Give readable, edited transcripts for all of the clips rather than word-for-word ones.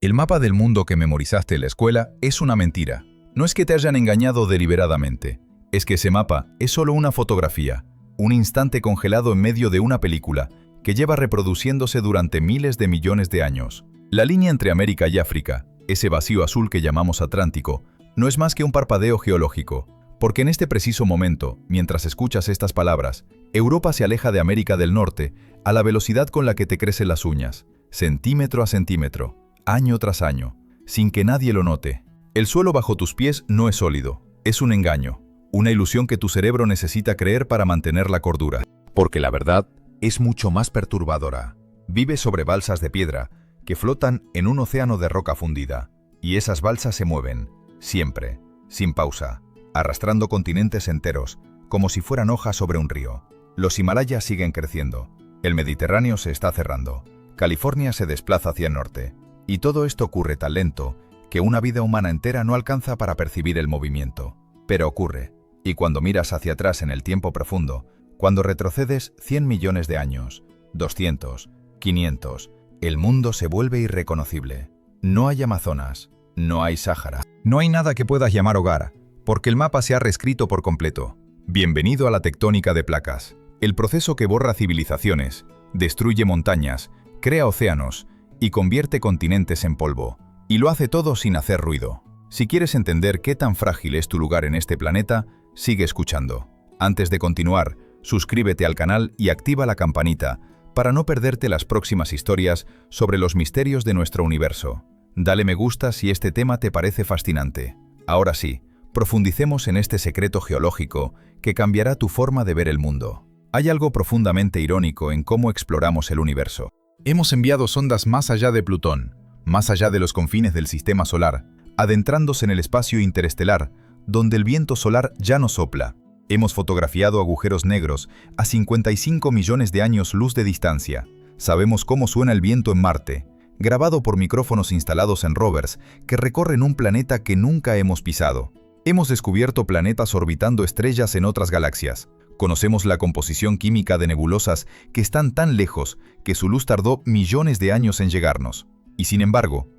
El mapa del mundo que memorizaste en la escuela es una mentira. No es que te hayan engañado deliberadamente. Es que ese mapa es solo una fotografía, un instante congelado en medio de una película que lleva reproduciéndose durante miles de millones de años. La línea entre América y África, ese vacío azul que llamamos Atlántico, no es más que un parpadeo geológico, porque en este preciso momento, mientras escuchas estas palabras, Europa se aleja de América del Norte a la velocidad con la que te crecen las uñas, centímetro a centímetro, año tras año, sin que nadie lo note. El suelo bajo tus pies no es sólido, es un engaño, una ilusión que tu cerebro necesita creer para mantener la cordura. Porque la verdad es mucho más perturbadora. Vives sobre balsas de piedra que flotan en un océano de roca fundida, y esas balsas se mueven, siempre, sin pausa, arrastrando continentes enteros, como si fueran hojas sobre un río. Los Himalayas siguen creciendo, el Mediterráneo se está cerrando, California se desplaza hacia el norte, y todo esto ocurre tan lento que una vida humana entera no alcanza para percibir el movimiento. Pero ocurre, y cuando miras hacia atrás en el tiempo profundo, cuando retrocedes 100 millones de años, 200, 500, el mundo se vuelve irreconocible. No hay Amazonas, no hay Sáhara, no hay nada que puedas llamar hogar, porque el mapa se ha reescrito por completo. Bienvenido a la tectónica de placas, el proceso que borra civilizaciones, destruye montañas, crea océanos y convierte continentes en polvo. Y lo hace todo sin hacer ruido. Si quieres entender qué tan frágil es tu lugar en este planeta, sigue escuchando. Antes de continuar, suscríbete al canal y activa la campanita para no perderte las próximas historias sobre los misterios de nuestro universo. Dale me gusta si este tema te parece fascinante. Ahora sí, profundicemos en este secreto geológico que cambiará tu forma de ver el mundo. Hay algo profundamente irónico en cómo exploramos el universo. Hemos enviado sondas más allá de Plutón, más allá de los confines del sistema solar, adentrándose en el espacio interestelar, donde el viento solar ya no sopla. Hemos fotografiado agujeros negros a 55 millones de años luz de distancia. Sabemos cómo suena el viento en Marte, grabado por micrófonos instalados en rovers que recorren un planeta que nunca hemos pisado. Hemos descubierto planetas orbitando estrellas en otras galaxias. Conocemos la composición química de nebulosas que están tan lejos que su luz tardó millones de años en llegarnos. Y sin embargo,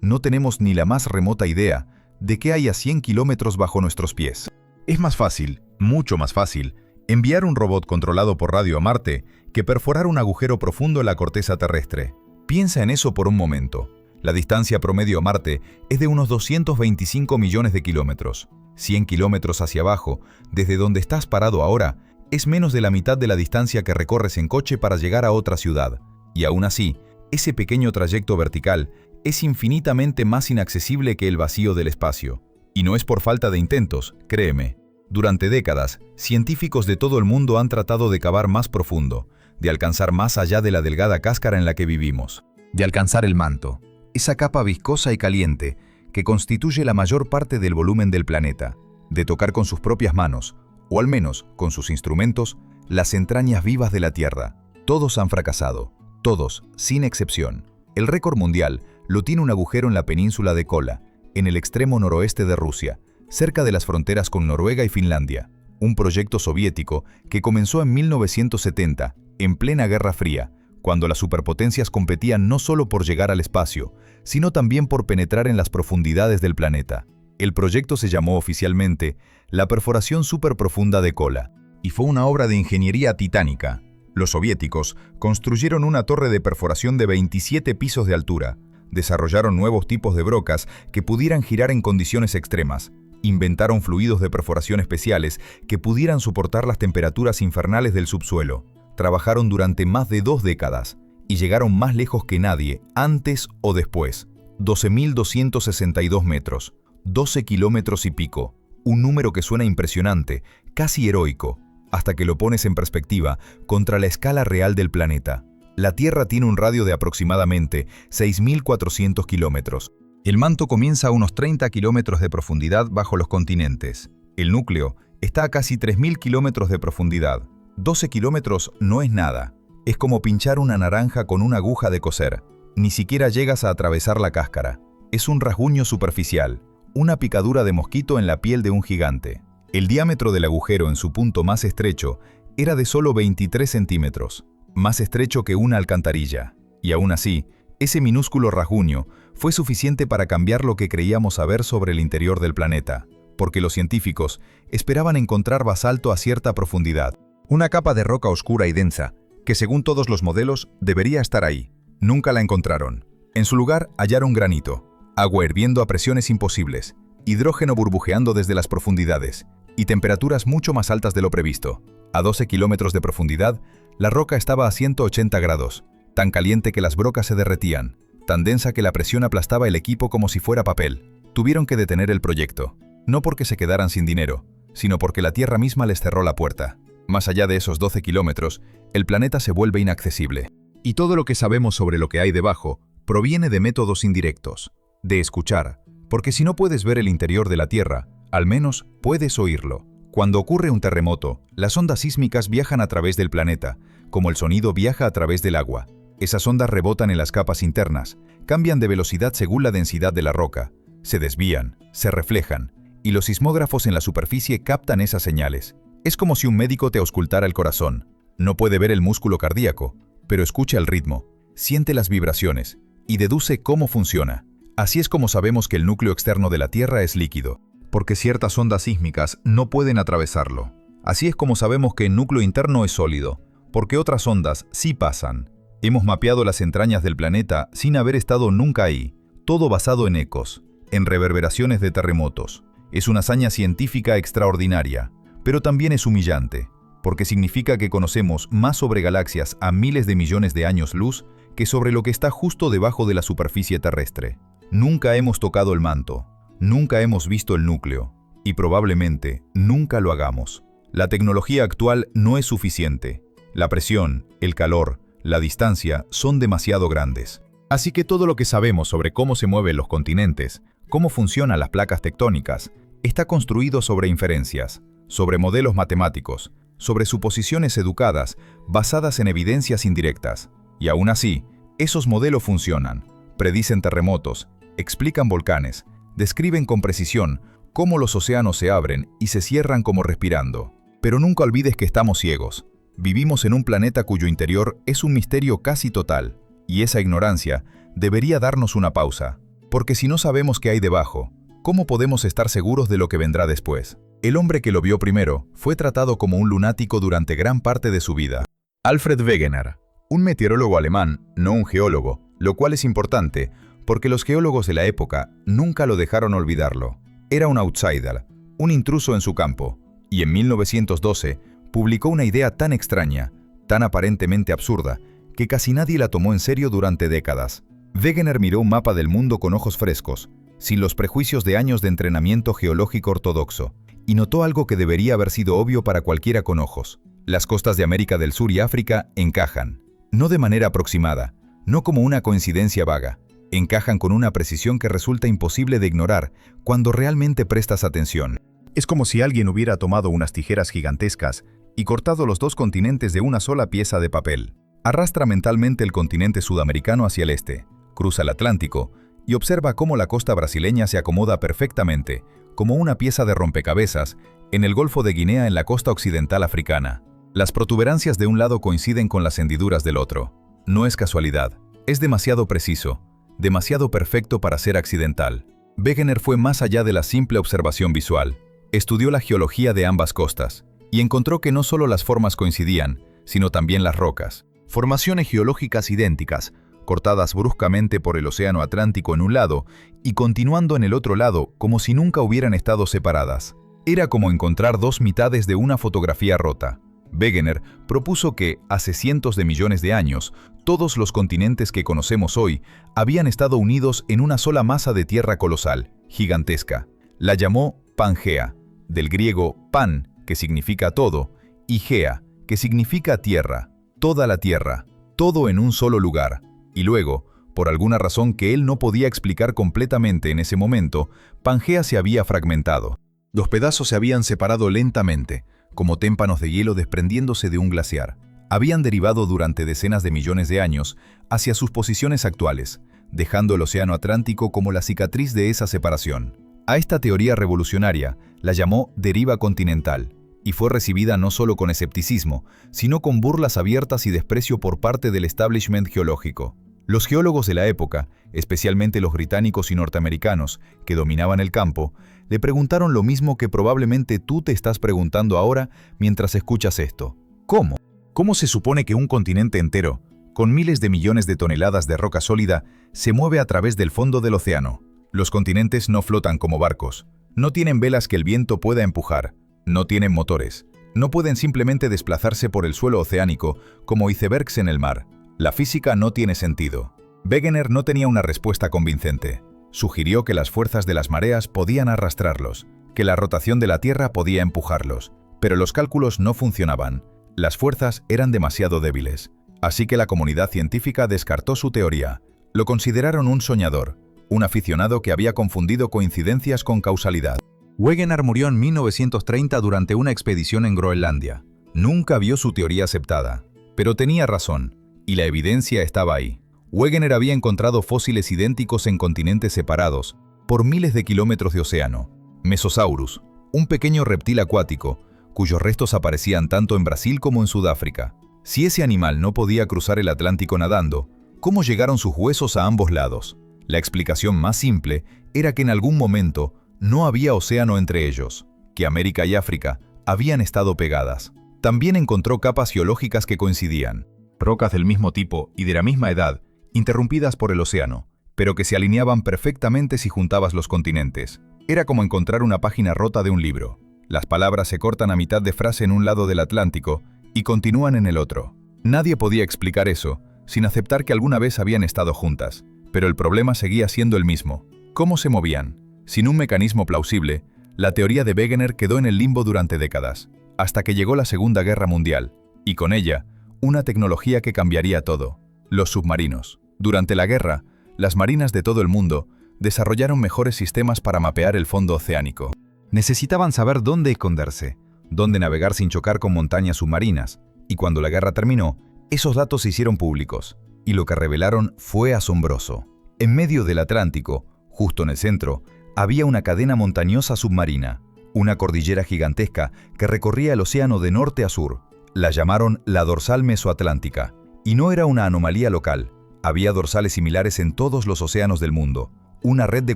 no tenemos ni la más remota idea de qué hay a 100 kilómetros bajo nuestros pies. Es más fácil, mucho más fácil, enviar un robot controlado por radio a Marte que perforar un agujero profundo en la corteza terrestre. Piensa en eso por un momento. La distancia promedio a Marte es de unos 225 millones de kilómetros. 100 kilómetros hacia abajo, desde donde estás parado ahora, es menos de la mitad de la distancia que recorres en coche para llegar a otra ciudad. Y aún así, ese pequeño trayecto vertical es infinitamente más inaccesible que el vacío del espacio. Y no es por falta de intentos, créeme. Durante décadas, científicos de todo el mundo han tratado de cavar más profundo, de alcanzar más allá de la delgada cáscara en la que vivimos, de alcanzar el manto, esa capa viscosa y caliente que constituye la mayor parte del volumen del planeta, de tocar con sus propias manos, o al menos con sus instrumentos, las entrañas vivas de la Tierra. Todos han fracasado, todos, sin excepción. El récord mundial lo tiene un agujero en la península de Kola, en el extremo noroeste de Rusia, cerca de las fronteras con Noruega y Finlandia, un proyecto soviético que comenzó en 1970, en plena Guerra Fría, cuando las superpotencias competían no solo por llegar al espacio, sino también por penetrar en las profundidades del planeta. El proyecto se llamó oficialmente la perforación superprofunda de Kola, y fue una obra de ingeniería titánica. Los soviéticos construyeron una torre de perforación de 27 pisos de altura, desarrollaron nuevos tipos de brocas que pudieran girar en condiciones extremas, inventaron fluidos de perforación especiales que pudieran soportar las temperaturas infernales del subsuelo, trabajaron durante más de 2 décadas y llegaron más lejos que nadie, antes o después. 12.262 metros, 12 kilómetros y pico, un número que suena impresionante, casi heroico, hasta que lo pones en perspectiva contra la escala real del planeta. La Tierra tiene un radio de aproximadamente 6.400 kilómetros. El manto comienza a unos 30 kilómetros de profundidad bajo los continentes. El núcleo está a casi 3.000 kilómetros de profundidad. 12 kilómetros no es nada. Es como pinchar una naranja con una aguja de coser. Ni siquiera llegas a atravesar la cáscara. Es un rasguño superficial, una picadura de mosquito en la piel de un gigante. El diámetro del agujero en su punto más estrecho era de solo 23 centímetros. Más estrecho que una alcantarilla, y aún así, Ese minúsculo rasguño fue suficiente para cambiar lo que creíamos saber sobre el interior del planeta, porque los científicos esperaban encontrar basalto a cierta profundidad. Una capa de roca oscura y densa, que según todos los modelos debería estar ahí. Nunca la encontraron. En su lugar hallaron granito, agua hirviendo a presiones imposibles, hidrógeno burbujeando desde las profundidades y temperaturas mucho más altas de lo previsto. A 12 kilómetros de profundidad, la roca estaba a 180 grados, tan caliente que las brocas se derretían, tan densa que la presión aplastaba el equipo como si fuera papel. Tuvieron que detener el proyecto, no porque se quedaran sin dinero, sino porque la Tierra misma les cerró la puerta. Más allá de esos 12 kilómetros, el planeta se vuelve inaccesible. Y todo lo que sabemos sobre lo que hay debajo proviene de métodos indirectos, de escuchar, porque si no puedes ver el interior de la Tierra, al menos puedes oírlo. Cuando ocurre un terremoto, las ondas sísmicas viajan a través del planeta, como el sonido viaja a través del agua. Esas ondas rebotan en las capas internas, cambian de velocidad según la densidad de la roca, se desvían, se reflejan, y los sismógrafos en la superficie captan esas señales. Es como si un médico te auscultara el corazón. No puede ver el músculo cardíaco, pero escucha el ritmo, siente las vibraciones y deduce cómo funciona. Así es como sabemos que el núcleo externo de la Tierra es líquido, porque ciertas ondas sísmicas no pueden atravesarlo. Así es como sabemos que el núcleo interno es sólido, porque otras ondas sí pasan. Hemos mapeado las entrañas del planeta sin haber estado nunca ahí, todo basado en ecos, en reverberaciones de terremotos. Es una hazaña científica extraordinaria, pero también es humillante, porque significa que conocemos más sobre galaxias a miles de millones de años luz que sobre lo que está justo debajo de la superficie terrestre. Nunca hemos tocado el manto, nunca hemos visto el núcleo, y probablemente nunca lo hagamos. La tecnología actual no es suficiente. La presión, el calor, la distancia son demasiado grandes. Así que todo lo que sabemos sobre cómo se mueven los continentes, cómo funcionan las placas tectónicas, está construido sobre inferencias, sobre modelos matemáticos, sobre suposiciones educadas basadas en evidencias indirectas. Y aún así, esos modelos funcionan, predicen terremotos, explican volcanes, describen con precisión cómo los océanos se abren y se cierran como respirando. Pero nunca olvides que estamos ciegos. Vivimos en un planeta cuyo interior es un misterio casi total, y esa ignorancia debería darnos una pausa. Porque si no sabemos qué hay debajo, ¿cómo podemos estar seguros de lo que vendrá después? El hombre que lo vio primero fue tratado como un lunático durante gran parte de su vida. Alfred Wegener, un meteorólogo alemán, no un geólogo, lo cual es importante porque los geólogos de la época nunca lo dejaron olvidarlo. Era un outsider, un intruso en su campo, y en 1912 publicó una idea tan extraña, tan aparentemente absurda, que casi nadie la tomó en serio durante décadas. Wegener miró un mapa del mundo con ojos frescos, sin los prejuicios de años de entrenamiento geológico ortodoxo, y notó algo que debería haber sido obvio para cualquiera con ojos. Las costas de América del Sur y África encajan, no de manera aproximada, no como una coincidencia vaga, encajan con una precisión que resulta imposible de ignorar cuando realmente prestas atención. Es como si alguien hubiera tomado unas tijeras gigantescas y cortado los dos continentes de una sola pieza de papel. Arrastra mentalmente el continente sudamericano hacia el este, cruza el Atlántico y observa cómo la costa brasileña se acomoda perfectamente, como una pieza de rompecabezas, en el Golfo de Guinea en la costa occidental africana. Las protuberancias de un lado coinciden con las hendiduras del otro. No es casualidad, es demasiado preciso, demasiado perfecto para ser accidental. Wegener fue más allá de la simple observación visual. Estudió la geología de ambas costas y encontró que no solo las formas coincidían, sino también las rocas. Formaciones geológicas idénticas, cortadas bruscamente por el océano Atlántico en un lado y continuando en el otro lado como si nunca hubieran estado separadas. Era como encontrar dos mitades de una fotografía rota. Wegener propuso que, hace cientos de millones de años, todos los continentes que conocemos hoy habían estado unidos en una sola masa de tierra colosal, gigantesca. La llamó Pangea, del griego pan, que significa todo, y gea, que significa tierra, toda la tierra, todo en un solo lugar. Y luego, por alguna razón que él no podía explicar completamente en ese momento, Pangea se había fragmentado. Los pedazos se habían separado lentamente, como témpanos de hielo desprendiéndose de un glaciar. Habían derivado durante decenas de millones de años hacia sus posiciones actuales, dejando el océano Atlántico como la cicatriz de esa separación. A esta teoría revolucionaria la llamó deriva continental, y fue recibida no solo con escepticismo, sino con burlas abiertas y desprecio por parte del establishment geológico. Los geólogos de la época, especialmente los británicos y norteamericanos, que dominaban el campo, le preguntaron lo mismo que probablemente tú te estás preguntando ahora mientras escuchas esto. ¿Cómo? ¿Cómo se supone que un continente entero, con miles de millones de toneladas de roca sólida, se mueve a través del fondo del océano? Los continentes no flotan como barcos, no tienen velas que el viento pueda empujar, no tienen motores, no pueden simplemente desplazarse por el suelo oceánico como icebergs en el mar. La física no tiene sentido. Wegener no tenía una respuesta convincente. Sugirió que las fuerzas de las mareas podían arrastrarlos, que la rotación de la Tierra podía empujarlos, pero los cálculos no funcionaban. Las fuerzas eran demasiado débiles. Así que la comunidad científica descartó su teoría. Lo consideraron un soñador, un aficionado que había confundido coincidencias con causalidad. Wegener murió en 1930 durante una expedición en Groenlandia. Nunca vio su teoría aceptada, pero tenía razón, y la evidencia estaba ahí. Wegener había encontrado fósiles idénticos en continentes separados, por miles de kilómetros de océano. Mesosaurus, un pequeño reptil acuático, cuyos restos aparecían tanto en Brasil como en Sudáfrica. Si ese animal no podía cruzar el Atlántico nadando, ¿cómo llegaron sus huesos a ambos lados? La explicación más simple era que en algún momento no había océano entre ellos, que América y África habían estado pegadas. También encontró capas geológicas que coincidían, rocas del mismo tipo y de la misma edad, interrumpidas por el océano, pero que se alineaban perfectamente si juntabas los continentes. Era como encontrar una página rota de un libro. Las palabras se cortan a mitad de frase en un lado del Atlántico y continúan en el otro. Nadie podía explicar eso, sin aceptar que alguna vez habían estado juntas, pero el problema seguía siendo el mismo. ¿Cómo se movían? Sin un mecanismo plausible, la teoría de Wegener quedó en el limbo durante décadas, hasta que llegó la Segunda Guerra Mundial, y con ella, una tecnología que cambiaría todo: los submarinos. Durante la guerra, las marinas de todo el mundo desarrollaron mejores sistemas para mapear el fondo oceánico. Necesitaban saber dónde esconderse, dónde navegar sin chocar con montañas submarinas, y cuando la guerra terminó, esos datos se hicieron públicos, y lo que revelaron fue asombroso. En medio del Atlántico, justo en el centro, había una cadena montañosa submarina, una cordillera gigantesca que recorría el océano de norte a sur. La llamaron la dorsal mesoatlántica, y no era una anomalía local. Había dorsales similares en todos los océanos del mundo, una red de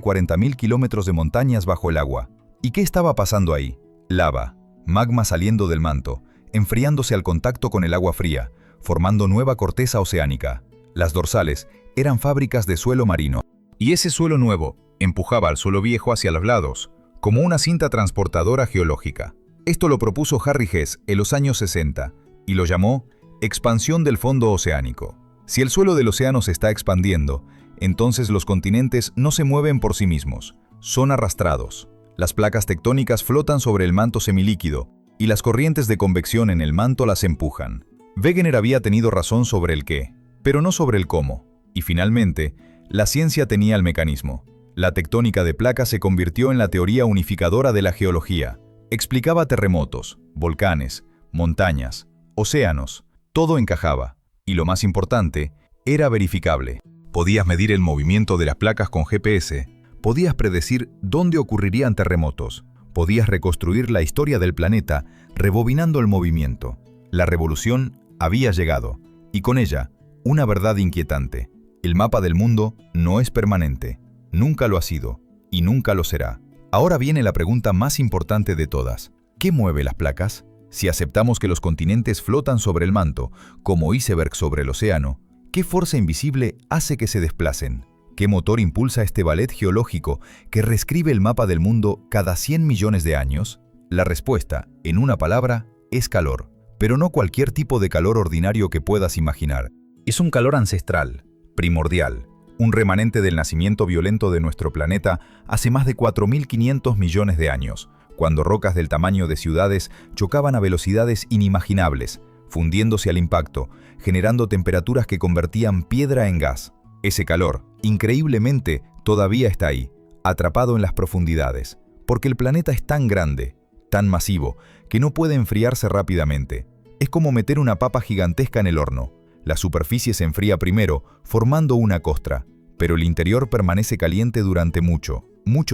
40.000 kilómetros de montañas bajo el agua. ¿Y qué estaba pasando ahí? Lava, magma saliendo del manto, enfriándose al contacto con el agua fría, formando nueva corteza oceánica. Las dorsales eran fábricas de suelo marino. Y ese suelo nuevo empujaba al suelo viejo hacia los lados, como una cinta transportadora geológica. Esto lo propuso Harry Hess en los años 60, y lo llamó expansión del fondo oceánico. Si el suelo del océano se está expandiendo, entonces los continentes no se mueven por sí mismos, son arrastrados. Las placas tectónicas flotan sobre el manto semilíquido, y las corrientes de convección en el manto las empujan. Wegener había tenido razón sobre el qué, pero no sobre el cómo. Y finalmente, la ciencia tenía el mecanismo. La tectónica de placas se convirtió en la teoría unificadora de la geología. Explicaba terremotos, volcanes, montañas, océanos. Todo encajaba. Y lo más importante, era verificable. Podías medir el movimiento de las placas con GPS, podías predecir dónde ocurrirían terremotos, podías reconstruir la historia del planeta rebobinando el movimiento. La revolución había llegado, y con ella, una verdad inquietante. El mapa del mundo no es permanente, nunca lo ha sido, y nunca lo será. Ahora viene la pregunta más importante de todas. ¿Qué mueve las placas? Si aceptamos que los continentes flotan sobre el manto, como iceberg sobre el océano, ¿qué fuerza invisible hace que se desplacen? ¿Qué motor impulsa este ballet geológico que reescribe el mapa del mundo cada 100 millones de años? La respuesta, en una palabra, es calor. Pero no cualquier tipo de calor ordinario que puedas imaginar. Es un calor ancestral, primordial, un remanente del nacimiento violento de nuestro planeta hace más de 4.500 millones de años, cuando rocas del tamaño de ciudades chocaban a velocidades inimaginables, fundiéndose al impacto, generando temperaturas que convertían piedra en gas. Ese calor, increíblemente, todavía está ahí, atrapado en las profundidades, porque el planeta es tan grande, tan masivo, que no puede enfriarse rápidamente. Es como meter una papa gigantesca en el horno. La superficie se enfría primero, formando una costra, pero el interior permanece caliente durante mucho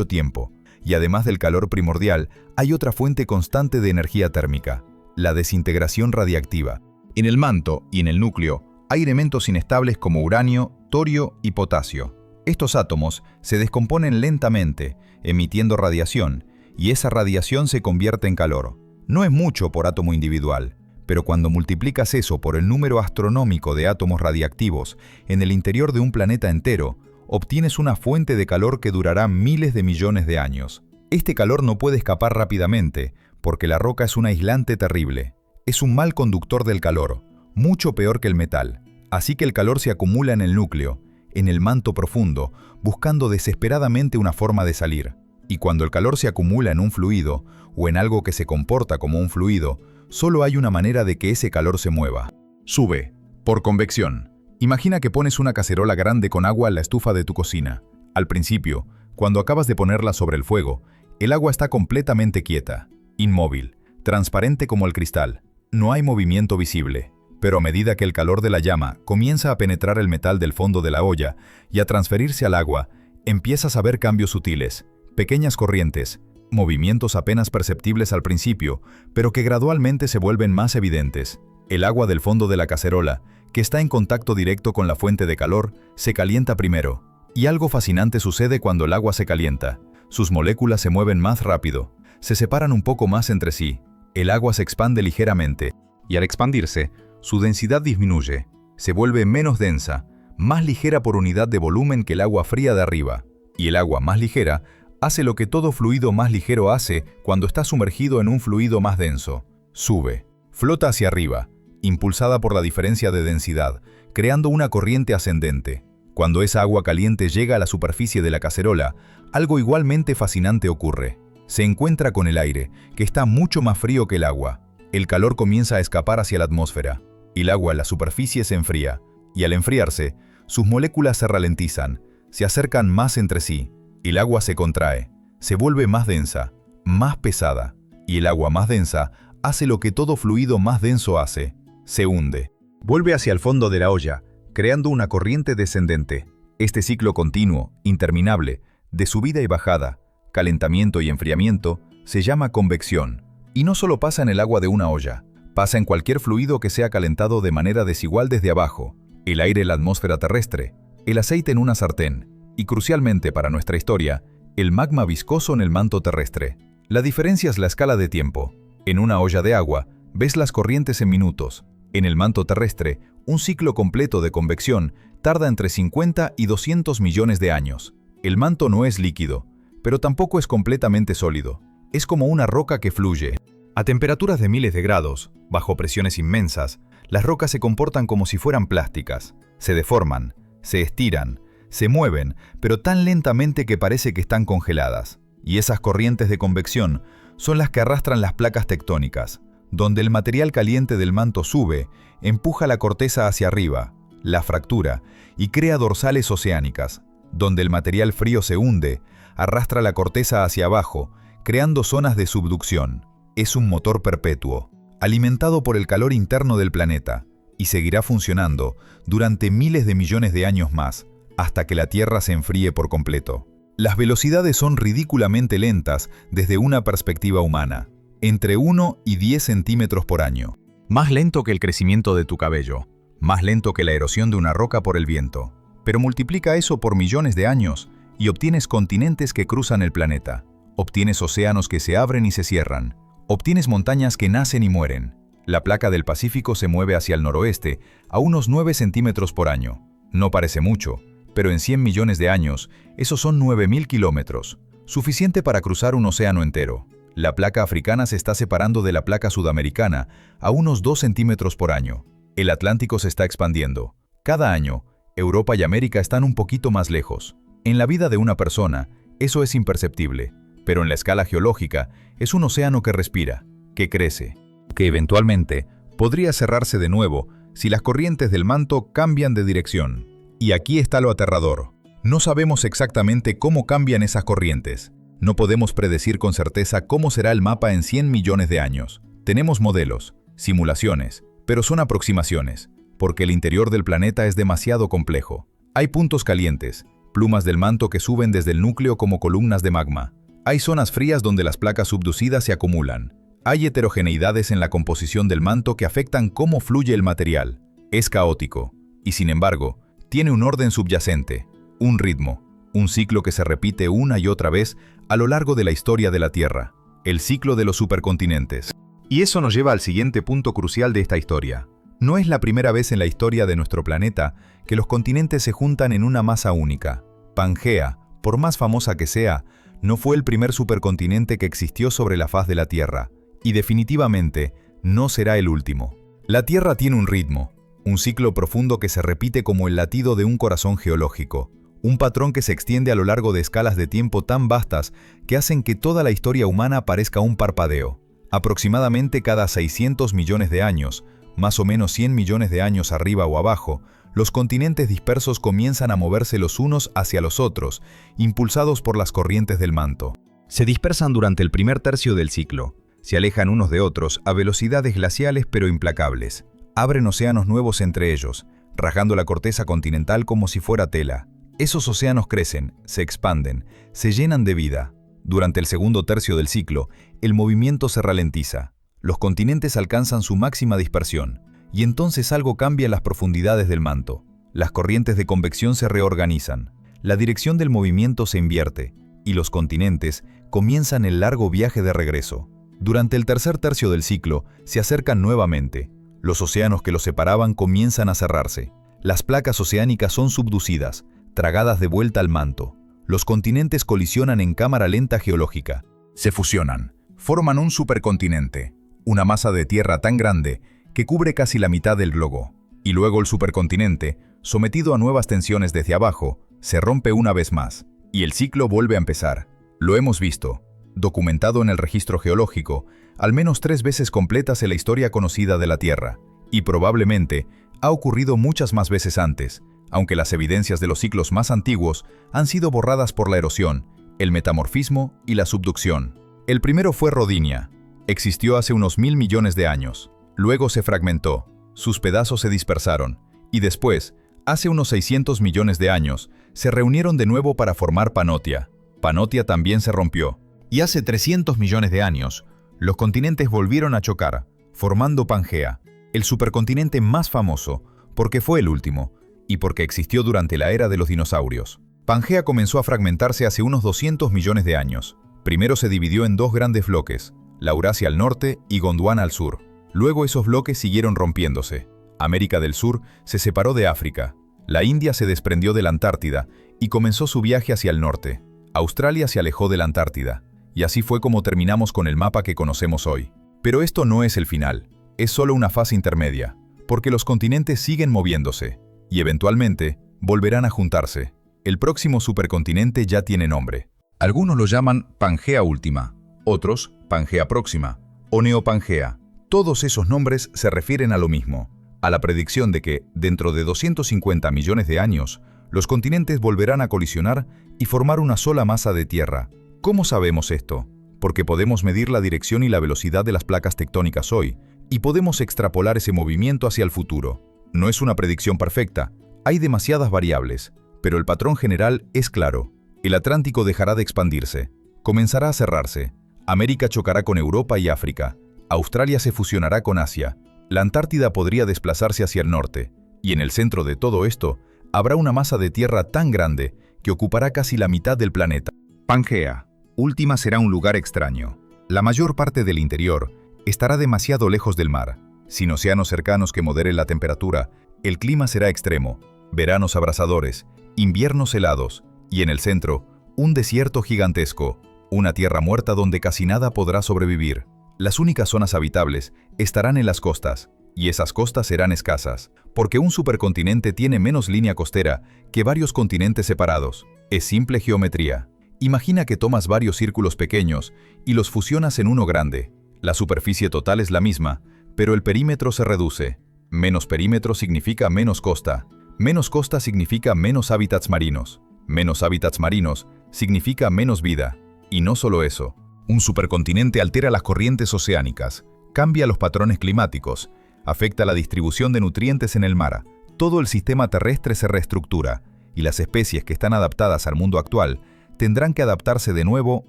tiempo. Y además del calor primordial, hay otra fuente constante de energía térmica, la desintegración radiactiva. En el manto y en el núcleo hay elementos inestables como uranio torio y potasio. Estos átomos se descomponen lentamente, emitiendo radiación, y esa radiación se convierte en calor. No es mucho por átomo individual, pero cuando multiplicas eso por el número astronómico de átomos radiactivos en el interior de un planeta entero, obtienes una fuente de calor que durará miles de millones de años. Este calor no puede escapar rápidamente, porque la roca es un aislante terrible. Es un mal conductor del calor, mucho peor que el metal. Así que el calor se acumula en el núcleo, en el manto profundo, buscando desesperadamente una forma de salir. Y cuando el calor se acumula en un fluido, o en algo que se comporta como un fluido, solo hay una manera de que ese calor se mueva. Sube, por convección. Imagina que pones una cacerola grande con agua en la estufa de tu cocina. Al principio, cuando acabas de ponerla sobre el fuego, el agua está completamente quieta, inmóvil, transparente como el cristal. No hay movimiento visible. Pero a medida que el calor de la llama comienza a penetrar el metal del fondo de la olla y a transferirse al agua, empiezas a ver cambios sutiles, pequeñas corrientes, movimientos apenas perceptibles al principio, pero que gradualmente se vuelven más evidentes. El agua del fondo de la cacerola, que está en contacto directo con la fuente de calor, se calienta primero. Y algo fascinante sucede cuando el agua se calienta. Sus moléculas se mueven más rápido, se separan un poco más entre sí. El agua se expande ligeramente, y al expandirse, su densidad disminuye, se vuelve menos densa, más ligera por unidad de volumen que el agua fría de arriba. Y el agua más ligera hace lo que todo fluido más ligero hace cuando está sumergido en un fluido más denso. Sube, flota hacia arriba, impulsada por la diferencia de densidad, creando una corriente ascendente. Cuando esa agua caliente llega a la superficie de la cacerola, algo igualmente fascinante ocurre. Se encuentra con el aire, que está mucho más frío que el agua. El calor comienza a escapar hacia la atmósfera. El agua en la superficie se enfría, y al enfriarse, sus moléculas se ralentizan, se acercan más entre sí. El agua se contrae, se vuelve más densa, más pesada, y el agua más densa hace lo que todo fluido más denso hace: se hunde. Vuelve hacia el fondo de la olla, creando una corriente descendente. Este ciclo continuo, interminable, de subida y bajada, calentamiento y enfriamiento, se llama convección. Y no solo pasa en el agua de una olla, pasa en cualquier fluido que sea calentado de manera desigual desde abajo: el aire en la atmósfera terrestre, el aceite en una sartén, y crucialmente para nuestra historia, el magma viscoso en el manto terrestre. La diferencia es la escala de tiempo. En una olla de agua, ves las corrientes en minutos. En el manto terrestre, un ciclo completo de convección tarda entre 50 y 200 millones de años. El manto no es líquido, pero tampoco es completamente sólido. Es como una roca que fluye. A temperaturas de miles de grados, bajo presiones inmensas, las rocas se comportan como si fueran plásticas. Se deforman, se estiran, se mueven, pero tan lentamente que parece que están congeladas. Y esas corrientes de convección son las que arrastran las placas tectónicas, donde el material caliente del manto sube, empuja la corteza hacia arriba, la fractura, y crea dorsales oceánicas, donde el material frío se hunde, arrastra la corteza hacia abajo, creando zonas de subducción. Es un motor perpetuo, alimentado por el calor interno del planeta, y seguirá funcionando durante miles de millones de años más, hasta que la Tierra se enfríe por completo. Las velocidades son ridículamente lentas desde una perspectiva humana, entre 1 y 10 centímetros por año. Más lento que el crecimiento de tu cabello, más lento que la erosión de una roca por el viento. Pero multiplica eso por millones de años y obtienes continentes que cruzan el planeta. Obtienes océanos que se abren y se cierran. Obtienes montañas que nacen y mueren. La placa del Pacífico se mueve hacia el noroeste a unos 9 centímetros por año. No parece mucho, pero en 100 millones de años, esos son 9.000 kilómetros, suficiente para cruzar un océano entero. La placa africana se está separando de la placa sudamericana a unos 2 centímetros por año. El Atlántico se está expandiendo. Cada año, Europa y América están un poquito más lejos. En la vida de una persona, eso es imperceptible, pero en la escala geológica, es un océano que respira, que crece, que eventualmente podría cerrarse de nuevo si las corrientes del manto cambian de dirección. Y aquí está lo aterrador. No sabemos exactamente cómo cambian esas corrientes. No podemos predecir con certeza cómo será el mapa en 100 millones de años. Tenemos modelos, simulaciones, pero son aproximaciones, porque el interior del planeta es demasiado complejo. Hay puntos calientes, plumas del manto que suben desde el núcleo como columnas de magma. Hay zonas frías donde las placas subducidas se acumulan. Hay heterogeneidades en la composición del manto que afectan cómo fluye el material. Es caótico, y sin embargo, Tiene un orden subyacente, un ritmo, un ciclo que se repite una y otra vez a lo largo de la historia de la Tierra, el ciclo de los supercontinentes. Y eso nos lleva al siguiente punto crucial de esta historia. No es la primera vez en la historia de nuestro planeta que los continentes se juntan en una masa única. Pangea, por más famosa que sea, no fue el primer supercontinente que existió sobre la faz de la Tierra, y definitivamente no será el último. La Tierra tiene un ritmo, un ciclo profundo que se repite como el latido de un corazón geológico, un patrón que se extiende a lo largo de escalas de tiempo tan vastas que hacen que toda la historia humana parezca un parpadeo. Aproximadamente cada 600 millones de años, más o menos 100 millones de años arriba o abajo, los continentes dispersos comienzan a moverse los unos hacia los otros, impulsados por las corrientes del manto. Se dispersan durante el primer tercio del ciclo. Se alejan unos de otros a velocidades glaciales pero implacables. Abren océanos nuevos entre ellos, rajando la corteza continental como si fuera tela. Esos océanos crecen, se expanden, se llenan de vida. Durante el segundo tercio del ciclo, el movimiento se ralentiza. Los continentes alcanzan su máxima dispersión, y entonces algo cambia en las profundidades del manto. Las corrientes de convección se reorganizan, la dirección del movimiento se invierte, y los continentes comienzan el largo viaje de regreso. Durante el tercer tercio del ciclo, se acercan nuevamente. Los océanos que los separaban comienzan a cerrarse. Las placas oceánicas son subducidas, tragadas de vuelta al manto. Los continentes colisionan en cámara lenta geológica. Se fusionan, forman un supercontinente, una masa de tierra tan grande que cubre casi la mitad del globo. Y luego el supercontinente, sometido a nuevas tensiones desde abajo, se rompe una vez más, y el ciclo vuelve a empezar. Lo hemos visto, documentado en el registro geológico, al menos 3 veces completas en la historia conocida de la Tierra, y probablemente ha ocurrido muchas más veces antes, aunque las evidencias de los ciclos más antiguos han sido borradas por la erosión, el metamorfismo y la subducción. El primero fue Rodinia. Existió hace unos 1000 millones de años. Luego se fragmentó, sus pedazos se dispersaron, y después, hace unos 600 millones de años, se reunieron de nuevo para formar Panotia. Panotia también se rompió. Y hace 300 millones de años, los continentes volvieron a chocar, formando Pangea, el supercontinente más famoso, porque fue el último, y porque existió durante la era de los dinosaurios. Pangea comenzó a fragmentarse hace unos 200 millones de años. Primero se dividió en 2 grandes bloques, la Eurasia al norte y Gondwana al sur. Luego esos bloques siguieron rompiéndose. América del Sur se separó de África. La India se desprendió de la Antártida y comenzó su viaje hacia el norte. Australia se alejó de la Antártida. Y así fue como terminamos con el mapa que conocemos hoy. Pero esto no es el final, es solo una fase intermedia, porque los continentes siguen moviéndose, y eventualmente volverán a juntarse. El próximo supercontinente ya tiene nombre. Algunos lo llaman Pangea Última, otros Pangea Próxima o Neopangea. Todos esos nombres se refieren a lo mismo, a la predicción de que, dentro de 250 millones de años, los continentes volverán a colisionar y formar una sola masa de tierra. ¿Cómo sabemos esto? Porque podemos medir la dirección y la velocidad de las placas tectónicas hoy, y podemos extrapolar ese movimiento hacia el futuro. No es una predicción perfecta, hay demasiadas variables, pero el patrón general es claro. El Atlántico dejará de expandirse, comenzará a cerrarse, América chocará con Europa y África, Australia se fusionará con Asia, la Antártida podría desplazarse hacia el norte, y en el centro de todo esto habrá una masa de tierra tan grande que ocupará casi la mitad del planeta. Pangea Última será un lugar extraño. La mayor parte del interior estará demasiado lejos del mar. Sin océanos cercanos que moderen la temperatura, el clima será extremo, veranos abrasadores, inviernos helados, y en el centro, un desierto gigantesco, una tierra muerta donde casi nada podrá sobrevivir. Las únicas zonas habitables estarán en las costas, y esas costas serán escasas, porque un supercontinente tiene menos línea costera que varios continentes separados. Es simple geometría. Imagina que tomas varios círculos pequeños y los fusionas en uno grande. La superficie total es la misma, pero el perímetro se reduce. Menos perímetro significa menos costa. Menos costa significa menos hábitats marinos. Menos hábitats marinos significa menos vida. Y no solo eso. Un supercontinente altera las corrientes oceánicas, cambia los patrones climáticos, afecta la distribución de nutrientes en el mar. Todo el sistema terrestre se reestructura, y las especies que están adaptadas al mundo actual tendrán que adaptarse de nuevo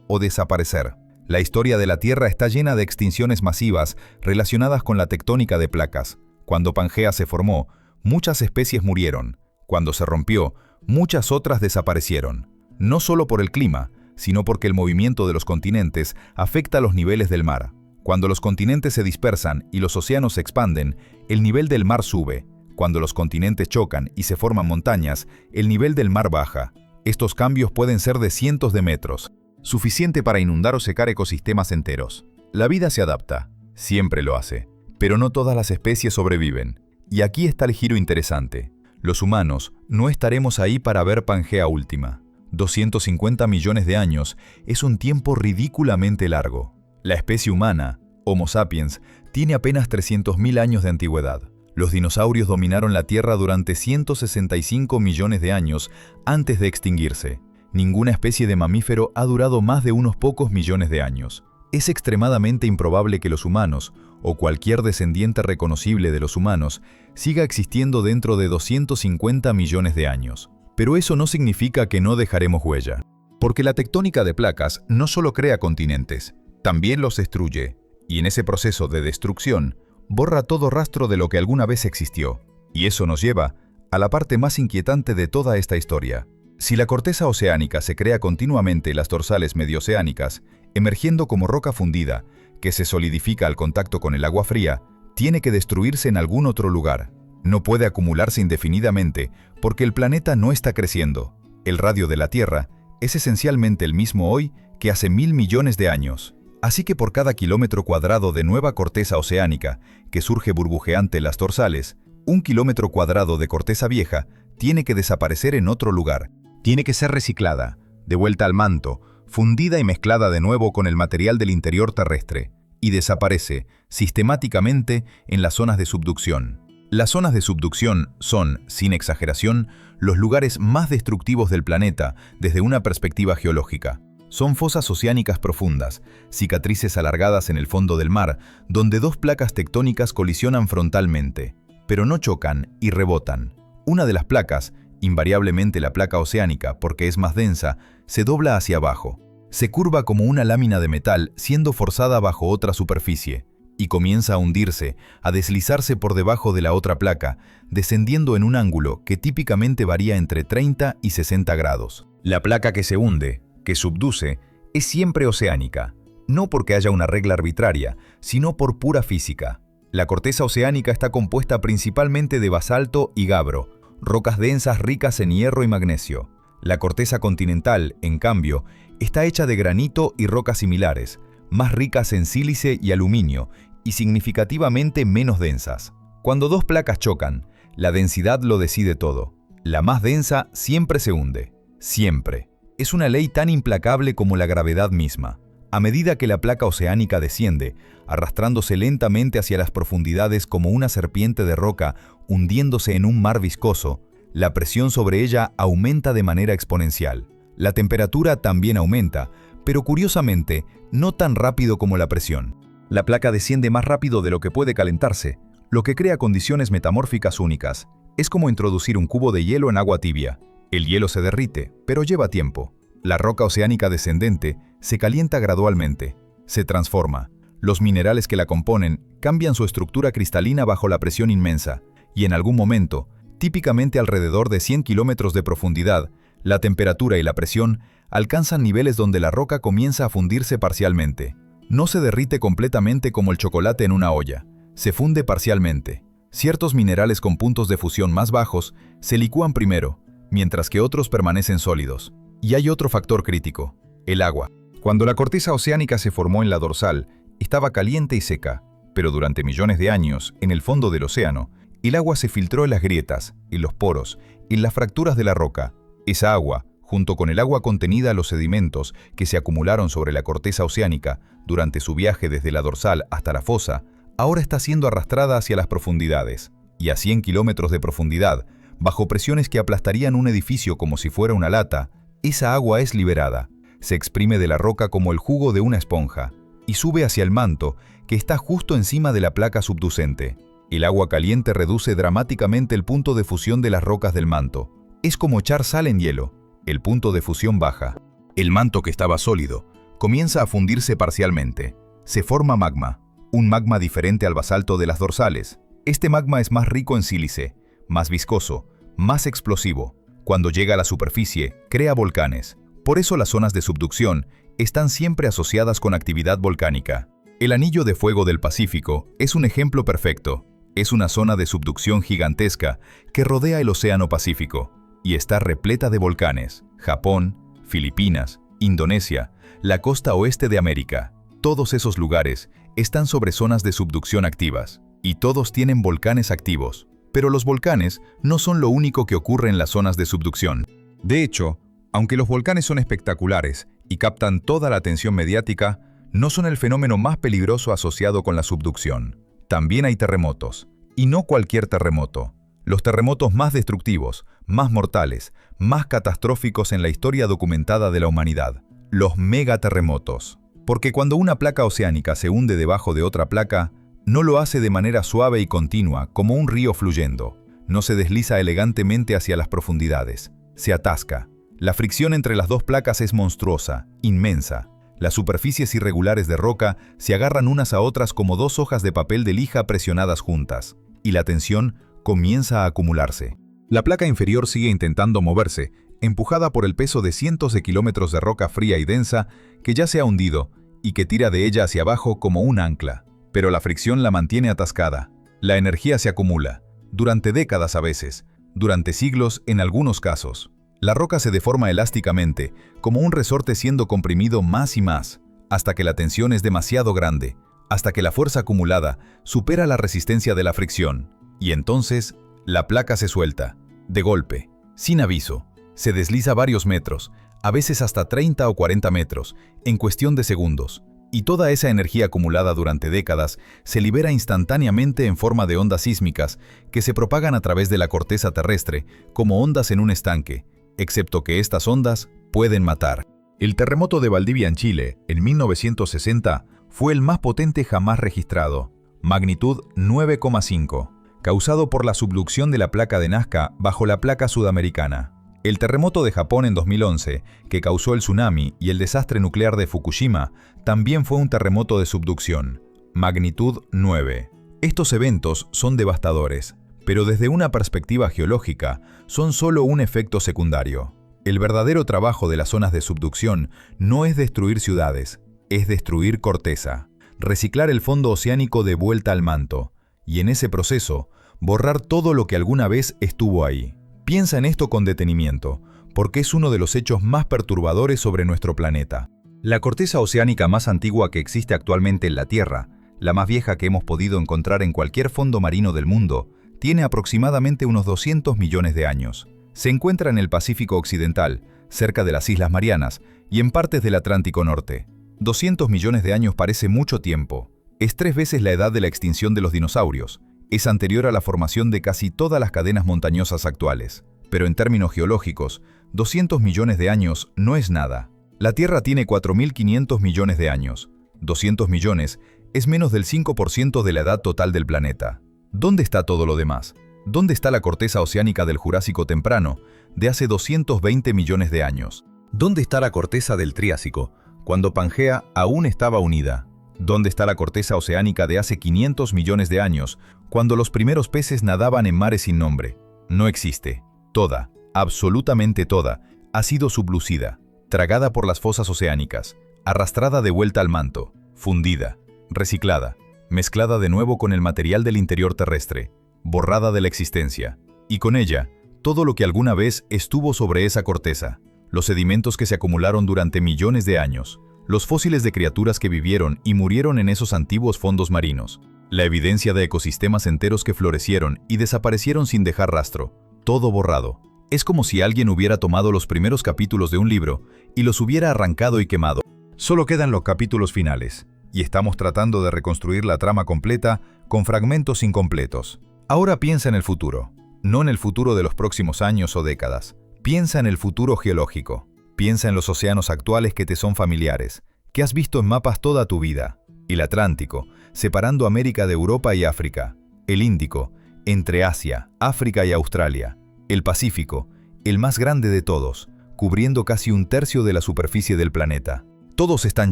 o desaparecer. La historia de la Tierra está llena de extinciones masivas relacionadas con la tectónica de placas. Cuando Pangea se formó, muchas especies murieron. Cuando se rompió, muchas otras desaparecieron, no solo por el clima, sino porque el movimiento de los continentes afecta los niveles del mar. Cuando los continentes se dispersan y los océanos se expanden, el nivel del mar sube. Cuando los continentes chocan y se forman montañas, el nivel del mar baja. Estos cambios pueden ser de cientos de metros, suficiente para inundar o secar ecosistemas enteros. La vida se adapta, siempre lo hace, pero no todas las especies sobreviven. Y aquí está el giro interesante. Los humanos no estaremos ahí para ver Pangea última. 250 millones de años es un tiempo ridículamente largo. La especie humana, Homo sapiens, tiene apenas 300.000 años de antigüedad. Los dinosaurios dominaron la Tierra durante 165 millones de años antes de extinguirse. Ninguna especie de mamífero ha durado más de unos pocos millones de años. Es extremadamente improbable que los humanos, o cualquier descendiente reconocible de los humanos, siga existiendo dentro de 250 millones de años. Pero eso no significa que no dejaremos huella. Porque la tectónica de placas no solo crea continentes, también los destruye, y en ese proceso de destrucción, borra todo rastro de lo que alguna vez existió. Y eso nos lleva a la parte más inquietante de toda esta historia. Si la corteza oceánica se crea continuamente en las dorsales medioceánicas, emergiendo como roca fundida, que se solidifica al contacto con el agua fría, tiene que destruirse en algún otro lugar. No puede acumularse indefinidamente porque el planeta no está creciendo. El radio de la Tierra es esencialmente el mismo hoy que hace 1.000 millones de años. Así que por cada kilómetro cuadrado de nueva corteza oceánica que surge burbujeante en las dorsales, 1 kilómetro cuadrado de corteza vieja tiene que desaparecer en otro lugar. Tiene que ser reciclada, devuelta al manto, fundida y mezclada de nuevo con el material del interior terrestre, y desaparece sistemáticamente en las zonas de subducción. Las zonas de subducción son, sin exageración, los lugares más destructivos del planeta desde una perspectiva geológica. Son fosas oceánicas profundas, cicatrices alargadas en el fondo del mar, donde dos placas tectónicas colisionan frontalmente, pero no chocan y rebotan. Una de las placas, invariablemente la placa oceánica porque es más densa, se dobla hacia abajo. Se curva como una lámina de metal siendo forzada bajo otra superficie, y comienza a hundirse, a deslizarse por debajo de la otra placa, descendiendo en un ángulo que típicamente varía entre 30 y 60 grados. La placa que se hunde, que subduce, es siempre oceánica, no porque haya una regla arbitraria, sino por pura física. La corteza oceánica está compuesta principalmente de basalto y gabbro, rocas densas ricas en hierro y magnesio. La corteza continental, en cambio, está hecha de granito y rocas similares, más ricas en sílice y aluminio, y significativamente menos densas. Cuando dos placas chocan, la densidad lo decide todo. La más densa siempre se hunde. Siempre. Es una ley tan implacable como la gravedad misma. A medida que la placa oceánica desciende, arrastrándose lentamente hacia las profundidades como una serpiente de roca hundiéndose en un mar viscoso, la presión sobre ella aumenta de manera exponencial. La temperatura también aumenta, pero curiosamente, no tan rápido como la presión. La placa desciende más rápido de lo que puede calentarse, lo que crea condiciones metamórficas únicas. Es como introducir un cubo de hielo en agua tibia. El hielo se derrite, pero lleva tiempo. La roca oceánica descendente se calienta gradualmente, se transforma. Los minerales que la componen cambian su estructura cristalina bajo la presión inmensa, y en algún momento, típicamente alrededor de 100 kilómetros de profundidad, la temperatura y la presión alcanzan niveles donde la roca comienza a fundirse parcialmente. No se derrite completamente como el chocolate en una olla, se funde parcialmente. Ciertos minerales con puntos de fusión más bajos se licúan primero, mientras que otros permanecen sólidos. Y hay otro factor crítico, el agua. Cuando la corteza oceánica se formó en la dorsal, estaba caliente y seca, pero durante millones de años, en el fondo del océano, el agua se filtró en las grietas, en los poros, en las fracturas de la roca. Esa agua, junto con el agua contenida en los sedimentos que se acumularon sobre la corteza oceánica durante su viaje desde la dorsal hasta la fosa, ahora está siendo arrastrada hacia las profundidades. Y a 100 kilómetros de profundidad, bajo presiones que aplastarían un edificio como si fuera una lata, esa agua es liberada, se exprime de la roca como el jugo de una esponja y sube hacia el manto que está justo encima de la placa subducente. El agua caliente reduce dramáticamente el punto de fusión de las rocas del manto. Es como echar sal en hielo. El punto de fusión baja. El manto que estaba sólido comienza a fundirse parcialmente. Se forma magma, un magma diferente al basalto de las dorsales. Este magma es más rico en sílice, más viscoso, más explosivo. Cuando llega a la superficie, crea volcanes. Por eso las zonas de subducción están siempre asociadas con actividad volcánica. El Anillo de Fuego del Pacífico es un ejemplo perfecto. Es una zona de subducción gigantesca que rodea el Océano Pacífico y está repleta de volcanes. Japón, Filipinas, Indonesia, la costa oeste de América. Todos esos lugares están sobre zonas de subducción activas y todos tienen volcanes activos. Pero los volcanes no son lo único que ocurre en las zonas de subducción. De hecho, aunque los volcanes son espectaculares y captan toda la atención mediática, no son el fenómeno más peligroso asociado con la subducción. También hay terremotos, y no cualquier terremoto. Los terremotos más destructivos, más mortales, más catastróficos en la historia documentada de la humanidad. Los megaterremotos. Porque cuando una placa oceánica se hunde debajo de otra placa, no lo hace de manera suave y continua, como un río fluyendo. No se desliza elegantemente hacia las profundidades. Se atasca. La fricción entre las dos placas es monstruosa, inmensa. Las superficies irregulares de roca se agarran unas a otras como dos hojas de papel de lija presionadas juntas, y la tensión comienza a acumularse. La placa inferior sigue intentando moverse, empujada por el peso de cientos de kilómetros de roca fría y densa que ya se ha hundido y que tira de ella hacia abajo como un ancla. Pero la fricción la mantiene atascada. La energía se acumula, durante décadas a veces, durante siglos en algunos casos. La roca se deforma elásticamente, como un resorte siendo comprimido más y más, hasta que la tensión es demasiado grande, hasta que la fuerza acumulada supera la resistencia de la fricción. Y entonces, la placa se suelta, de golpe, sin aviso. Se desliza varios metros, a veces hasta 30 o 40 metros, en cuestión de segundos. Y toda esa energía acumulada durante décadas se libera instantáneamente en forma de ondas sísmicas que se propagan a través de la corteza terrestre como ondas en un estanque, excepto que estas ondas pueden matar. El terremoto de Valdivia en Chile, en 1960, fue el más potente jamás registrado, magnitud 9,5, causado por la subducción de la placa de Nazca bajo la placa sudamericana. El terremoto de Japón en 2011, que causó el tsunami y el desastre nuclear de Fukushima, también fue un terremoto de subducción, magnitud 9. Estos eventos son devastadores, pero desde una perspectiva geológica, son solo un efecto secundario. El verdadero trabajo de las zonas de subducción no es destruir ciudades, es destruir corteza, reciclar el fondo oceánico de vuelta al manto, y en ese proceso, borrar todo lo que alguna vez estuvo ahí. Piensa en esto con detenimiento, porque es uno de los hechos más perturbadores sobre nuestro planeta. La corteza oceánica más antigua que existe actualmente en la Tierra, la más vieja que hemos podido encontrar en cualquier fondo marino del mundo, tiene aproximadamente unos 200 millones de años. Se encuentra en el Pacífico Occidental, cerca de las Islas Marianas y en partes del Atlántico Norte. 200 millones de años parece mucho tiempo. Es 3 veces la edad de la extinción de los dinosaurios. Es anterior a la formación de casi todas las cadenas montañosas actuales. Pero en términos geológicos, 200 millones de años no es nada. La Tierra tiene 4.500 millones de años. 200 millones es menos del 5% de la edad total del planeta. ¿Dónde está todo lo demás? ¿Dónde está la corteza oceánica del Jurásico temprano, de hace 220 millones de años? ¿Dónde está la corteza del Triásico, cuando Pangea aún estaba unida? ¿Dónde está la corteza oceánica de hace 500 millones de años, cuando los primeros peces nadaban en mares sin nombre? No existe. Toda, absolutamente toda, ha sido sublucida, tragada por las fosas oceánicas, arrastrada de vuelta al manto, fundida, reciclada, mezclada de nuevo con el material del interior terrestre, borrada de la existencia, y con ella, todo lo que alguna vez estuvo sobre esa corteza, los sedimentos que se acumularon durante millones de años, los fósiles de criaturas que vivieron y murieron en esos antiguos fondos marinos, la evidencia de ecosistemas enteros que florecieron y desaparecieron sin dejar rastro, todo borrado. Es como si alguien hubiera tomado los primeros capítulos de un libro y los hubiera arrancado y quemado. Solo quedan los capítulos finales, y estamos tratando de reconstruir la trama completa con fragmentos incompletos. Ahora piensa en el futuro, no en el futuro de los próximos años o décadas. Piensa en el futuro geológico. Piensa en los océanos actuales que te son familiares, que has visto en mapas toda tu vida. El Atlántico, separando América de Europa y África. El Índico, entre Asia, África y Australia. El Pacífico, el más grande de todos, cubriendo casi 1/3 de la superficie del planeta. Todos están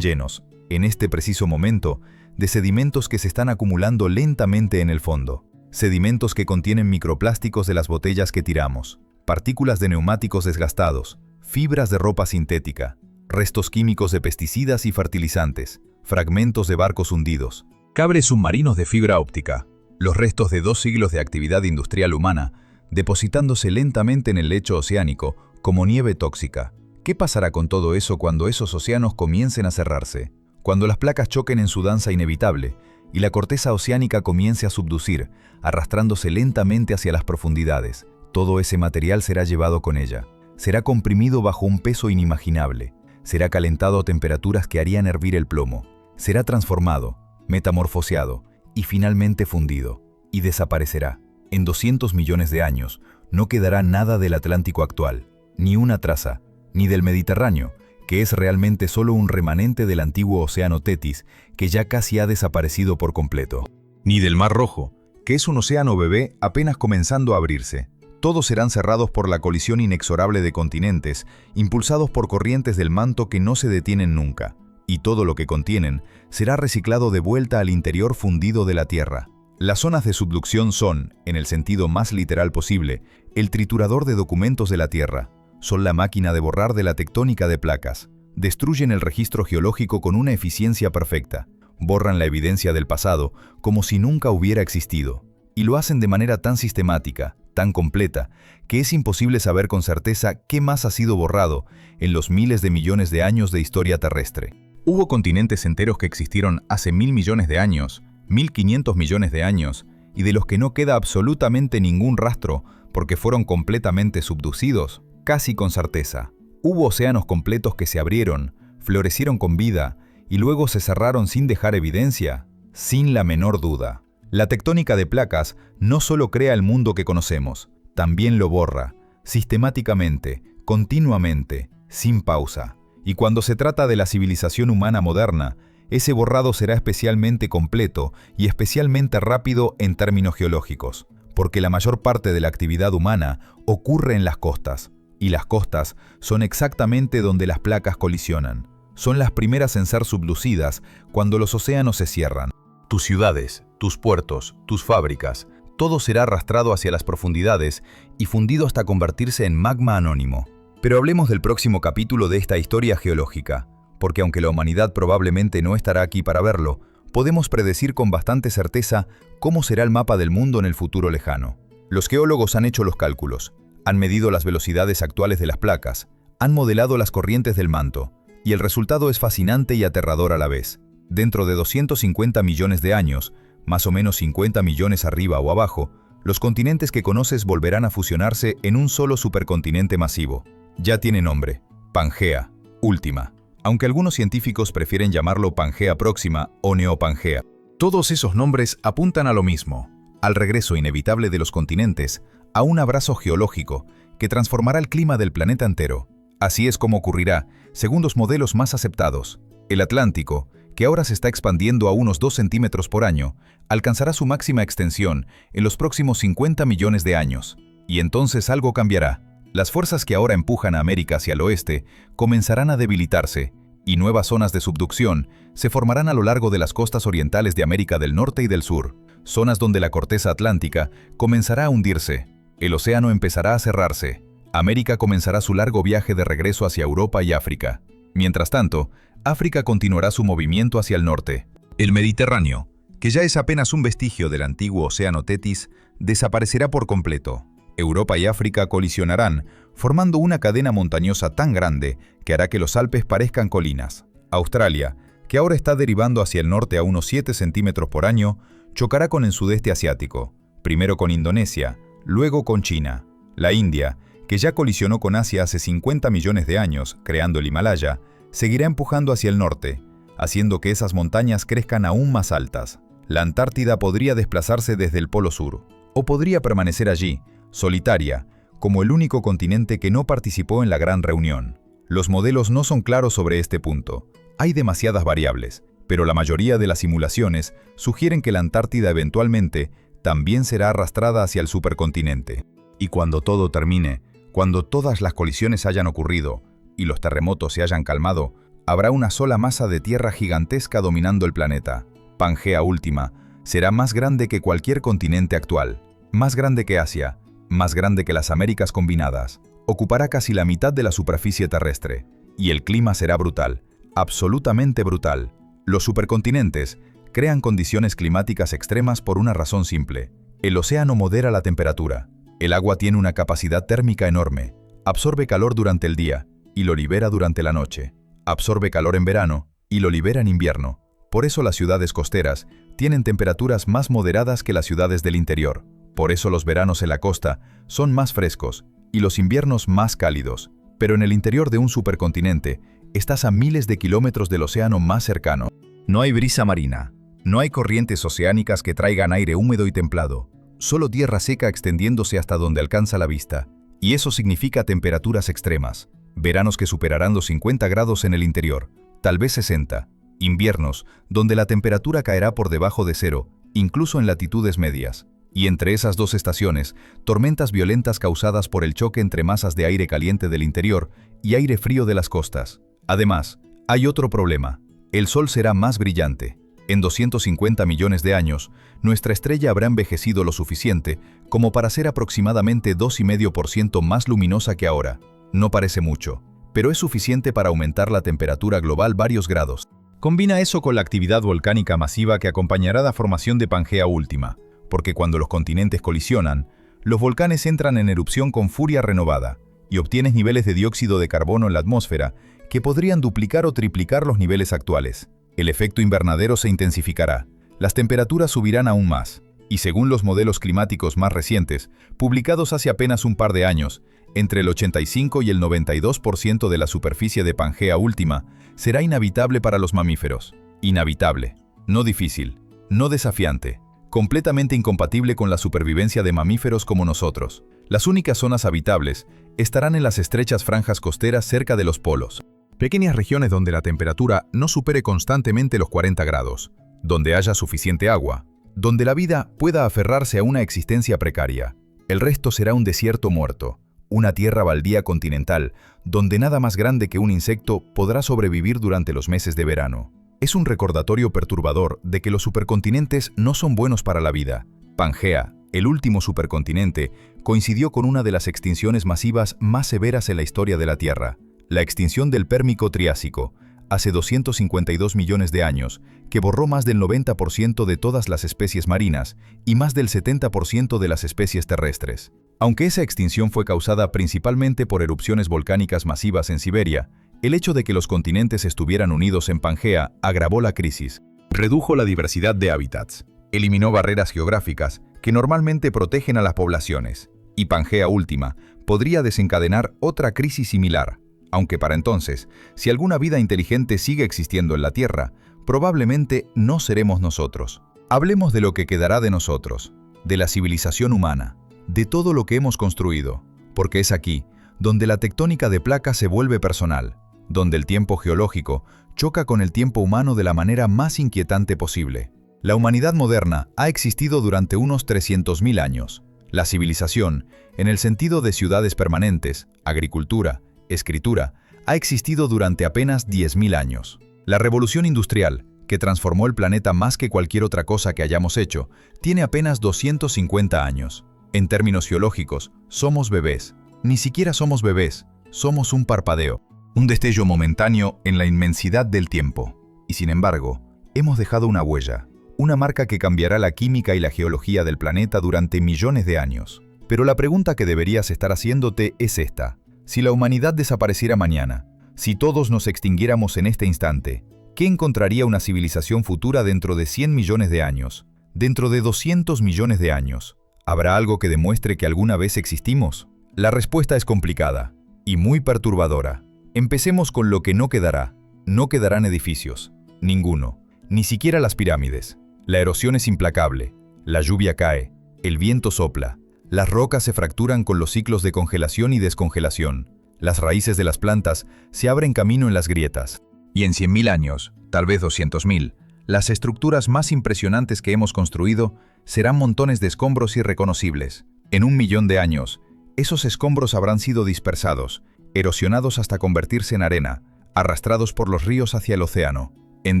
llenos, en este preciso momento, de sedimentos que se están acumulando lentamente en el fondo. sedimentos que contienen microplásticos de las botellas que tiramos, partículas de neumáticos desgastados, fibras de ropa sintética, restos químicos de pesticidas y fertilizantes, fragmentos de barcos hundidos, cables submarinos de fibra óptica, los restos de 2 siglos de actividad industrial humana, depositándose lentamente en el lecho oceánico como nieve tóxica. ¿Qué pasará con todo eso cuando esos océanos comiencen a cerrarse? Cuando las placas choquen en su danza inevitable y la corteza oceánica comience a subducir, arrastrándose lentamente hacia las profundidades, todo ese material será llevado con ella. Será comprimido bajo un peso inimaginable. Será calentado a temperaturas que harían hervir el plomo. Será transformado, metamorfoseado y finalmente fundido. Y desaparecerá. En 200 millones de años no quedará nada del Atlántico actual, ni una traza, ni del Mediterráneo, que es realmente solo un remanente del antiguo océano Tetis, que ya casi ha desaparecido por completo. Ni del Mar Rojo, que es un océano bebé apenas comenzando a abrirse. Todos serán cerrados por la colisión inexorable de continentes, impulsados por corrientes del manto que no se detienen nunca. Y todo lo que contienen será reciclado de vuelta al interior fundido de la Tierra. Las zonas de subducción son, en el sentido más literal posible, el triturador de documentos de la Tierra. Son la máquina de borrar de la tectónica de placas. Destruyen el registro geológico con una eficiencia perfecta. Borran la evidencia del pasado como si nunca hubiera existido. Y lo hacen de manera tan sistemática, tan completa, que es imposible saber con certeza qué más ha sido borrado en los miles de millones de años de historia terrestre. Hubo continentes enteros que existieron hace 1000 millones de años, 1500 millones de años, y de los que no queda absolutamente ningún rastro porque fueron completamente subducidos, casi con certeza. Hubo océanos completos que se abrieron, florecieron con vida y luego se cerraron sin dejar evidencia, sin la menor duda. La tectónica de placas no solo crea el mundo que conocemos, también lo borra, sistemáticamente, continuamente, sin pausa. Y cuando se trata de la civilización humana moderna, ese borrado será especialmente completo y especialmente rápido en términos geológicos, porque la mayor parte de la actividad humana ocurre en las costas, y las costas son exactamente donde las placas colisionan. Son las primeras en ser subducidas cuando los océanos se cierran. Tus ciudades, tus puertos, tus fábricas, todo será arrastrado hacia las profundidades y fundido hasta convertirse en magma anónimo. Pero hablemos del próximo capítulo de esta historia geológica, porque aunque la humanidad probablemente no estará aquí para verlo, podemos predecir con bastante certeza cómo será el mapa del mundo en el futuro lejano. Los geólogos han hecho los cálculos, han medido las velocidades actuales de las placas, han modelado las corrientes del manto, y el resultado es fascinante y aterrador a la vez. Dentro de 250 millones de años, más o menos 50 millones arriba o abajo, los continentes que conoces volverán a fusionarse en un solo supercontinente masivo. Ya tiene nombre, Pangea, última, aunque algunos científicos prefieren llamarlo Pangea próxima o Neopangea. Todos esos nombres apuntan a lo mismo, al regreso inevitable de los continentes, a un abrazo geológico que transformará el clima del planeta entero. Así es como ocurrirá, según los modelos más aceptados. El Atlántico, que ahora se está expandiendo a unos 2 centímetros por año, alcanzará su máxima extensión en los próximos 50 millones de años. Y entonces algo cambiará. Las fuerzas que ahora empujan a América hacia el oeste comenzarán a debilitarse, y nuevas zonas de subducción se formarán a lo largo de las costas orientales de América del Norte y del Sur, zonas donde la corteza atlántica comenzará a hundirse, el océano empezará a cerrarse, América comenzará su largo viaje de regreso hacia Europa y África. Mientras tanto, África continuará su movimiento hacia el norte. El Mediterráneo, que ya es apenas un vestigio del antiguo océano Tetis, desaparecerá por completo. Europa y África colisionarán, formando una cadena montañosa tan grande que hará que los Alpes parezcan colinas. Australia, que ahora está derivando hacia el norte a unos 7 centímetros por año, chocará con el sudeste asiático, primero con Indonesia, luego con China. La India, que ya colisionó con Asia hace 50 millones de años, creando el Himalaya, seguirá empujando hacia el norte, haciendo que esas montañas crezcan aún más altas. La Antártida podría desplazarse desde el Polo Sur, o podría permanecer allí, solitaria, como el único continente que no participó en la gran reunión. Los modelos no son claros sobre este punto. Hay demasiadas variables, pero la mayoría de las simulaciones sugieren que la Antártida eventualmente también será arrastrada hacia el supercontinente. Y cuando todo termine, cuando todas las colisiones hayan ocurrido y los terremotos se hayan calmado, habrá una sola masa de tierra gigantesca dominando el planeta, Pangea última, Será más grande que cualquier continente actual, más grande que Asia, más grande que las Américas combinadas. Ocupará casi la mitad de la superficie terrestre. Y el clima será brutal, absolutamente brutal. Los supercontinentes crean condiciones climáticas extremas por una razón simple. El océano modera la temperatura. El agua tiene una capacidad térmica enorme. Absorbe calor durante el día y lo libera durante la noche. Absorbe calor en verano y lo libera en invierno. Por eso las ciudades costeras tienen temperaturas más moderadas que las ciudades del interior. Por eso los veranos en la costa son más frescos y los inviernos más cálidos. Pero en el interior de un supercontinente estás a miles de kilómetros del océano más cercano. No hay brisa marina, no hay corrientes oceánicas que traigan aire húmedo y templado, solo tierra seca extendiéndose hasta donde alcanza la vista. Y eso significa temperaturas extremas, veranos que superarán los 50 grados en el interior, tal vez 60, inviernos donde la temperatura caerá por debajo de cero, incluso en latitudes medias. Y entre esas dos estaciones, tormentas violentas causadas por el choque entre masas de aire caliente del interior y aire frío de las costas. Además, hay otro problema. El Sol será más brillante. En 250 millones de años, nuestra estrella habrá envejecido lo suficiente como para ser aproximadamente 2,5% más luminosa que ahora. No parece mucho, pero es suficiente para aumentar la temperatura global varios grados. Combina eso con la actividad volcánica masiva que acompañará la formación de Pangea Última, porque cuando los continentes colisionan, los volcanes entran en erupción con furia renovada y obtienes niveles de dióxido de carbono en la atmósfera que podrían duplicar o triplicar los niveles actuales. El efecto invernadero se intensificará, las temperaturas subirán aún más, y según los modelos climáticos más recientes, publicados hace apenas un par de años, entre el 85 y el 92% de la superficie de Pangea Última será inhabitable para los mamíferos. Inhabitable, no difícil, no desafiante. Completamente incompatible con la supervivencia de mamíferos como nosotros. Las únicas zonas habitables estarán en las estrechas franjas costeras cerca de los polos. Pequeñas regiones donde la temperatura no supere constantemente los 40 grados, donde haya suficiente agua, donde la vida pueda aferrarse a una existencia precaria. El resto será un desierto muerto, una tierra baldía continental, donde nada más grande que un insecto podrá sobrevivir durante los meses de verano. Es un recordatorio perturbador de que los supercontinentes no son buenos para la vida. Pangea, el último supercontinente, coincidió con una de las extinciones masivas más severas en la historia de la Tierra, la extinción del Pérmico-Triásico, hace 252 millones de años, que borró más del 90% de todas las especies marinas y más del 70% de las especies terrestres. Aunque esa extinción fue causada principalmente por erupciones volcánicas masivas en Siberia, el hecho de que los continentes estuvieran unidos en Pangea agravó la crisis, redujo la diversidad de hábitats, eliminó barreras geográficas que normalmente protegen a las poblaciones, y Pangea Última podría desencadenar otra crisis similar, aunque para entonces, si alguna vida inteligente sigue existiendo en la Tierra, probablemente no seremos nosotros. Hablemos de lo que quedará de nosotros, de la civilización humana, de todo lo que hemos construido, porque es aquí donde la tectónica de placas se vuelve personal, donde el tiempo geológico choca con el tiempo humano de la manera más inquietante posible. La humanidad moderna ha existido durante unos 300.000 años. La civilización, en el sentido de ciudades permanentes, agricultura, escritura, ha existido durante apenas 10.000 años. La revolución industrial, que transformó el planeta más que cualquier otra cosa que hayamos hecho, tiene apenas 250 años. En términos geológicos, somos bebés. Ni siquiera somos bebés, somos un parpadeo. Un destello momentáneo en la inmensidad del tiempo. Y sin embargo, hemos dejado una huella, una marca que cambiará la química y la geología del planeta durante millones de años. Pero la pregunta que deberías estar haciéndote es esta. Si la humanidad desapareciera mañana, si todos nos extinguiéramos en este instante, ¿qué encontraría una civilización futura dentro de 100 millones de años? ¿Dentro de 200 millones de años? ¿Habrá algo que demuestre que alguna vez existimos? La respuesta es complicada y muy perturbadora. Empecemos con lo que no quedará. No quedarán edificios. Ninguno. Ni siquiera las pirámides. La erosión es implacable. La lluvia cae. El viento sopla. Las rocas se fracturan con los ciclos de congelación y descongelación. Las raíces de las plantas se abren camino en las grietas. Y en 100.000 años, tal vez 200.000, las estructuras más impresionantes que hemos construido serán montones de escombros irreconocibles. En 1.000.000 de años, esos escombros habrán sido dispersados, erosionados hasta convertirse en arena, arrastrados por los ríos hacia el océano. En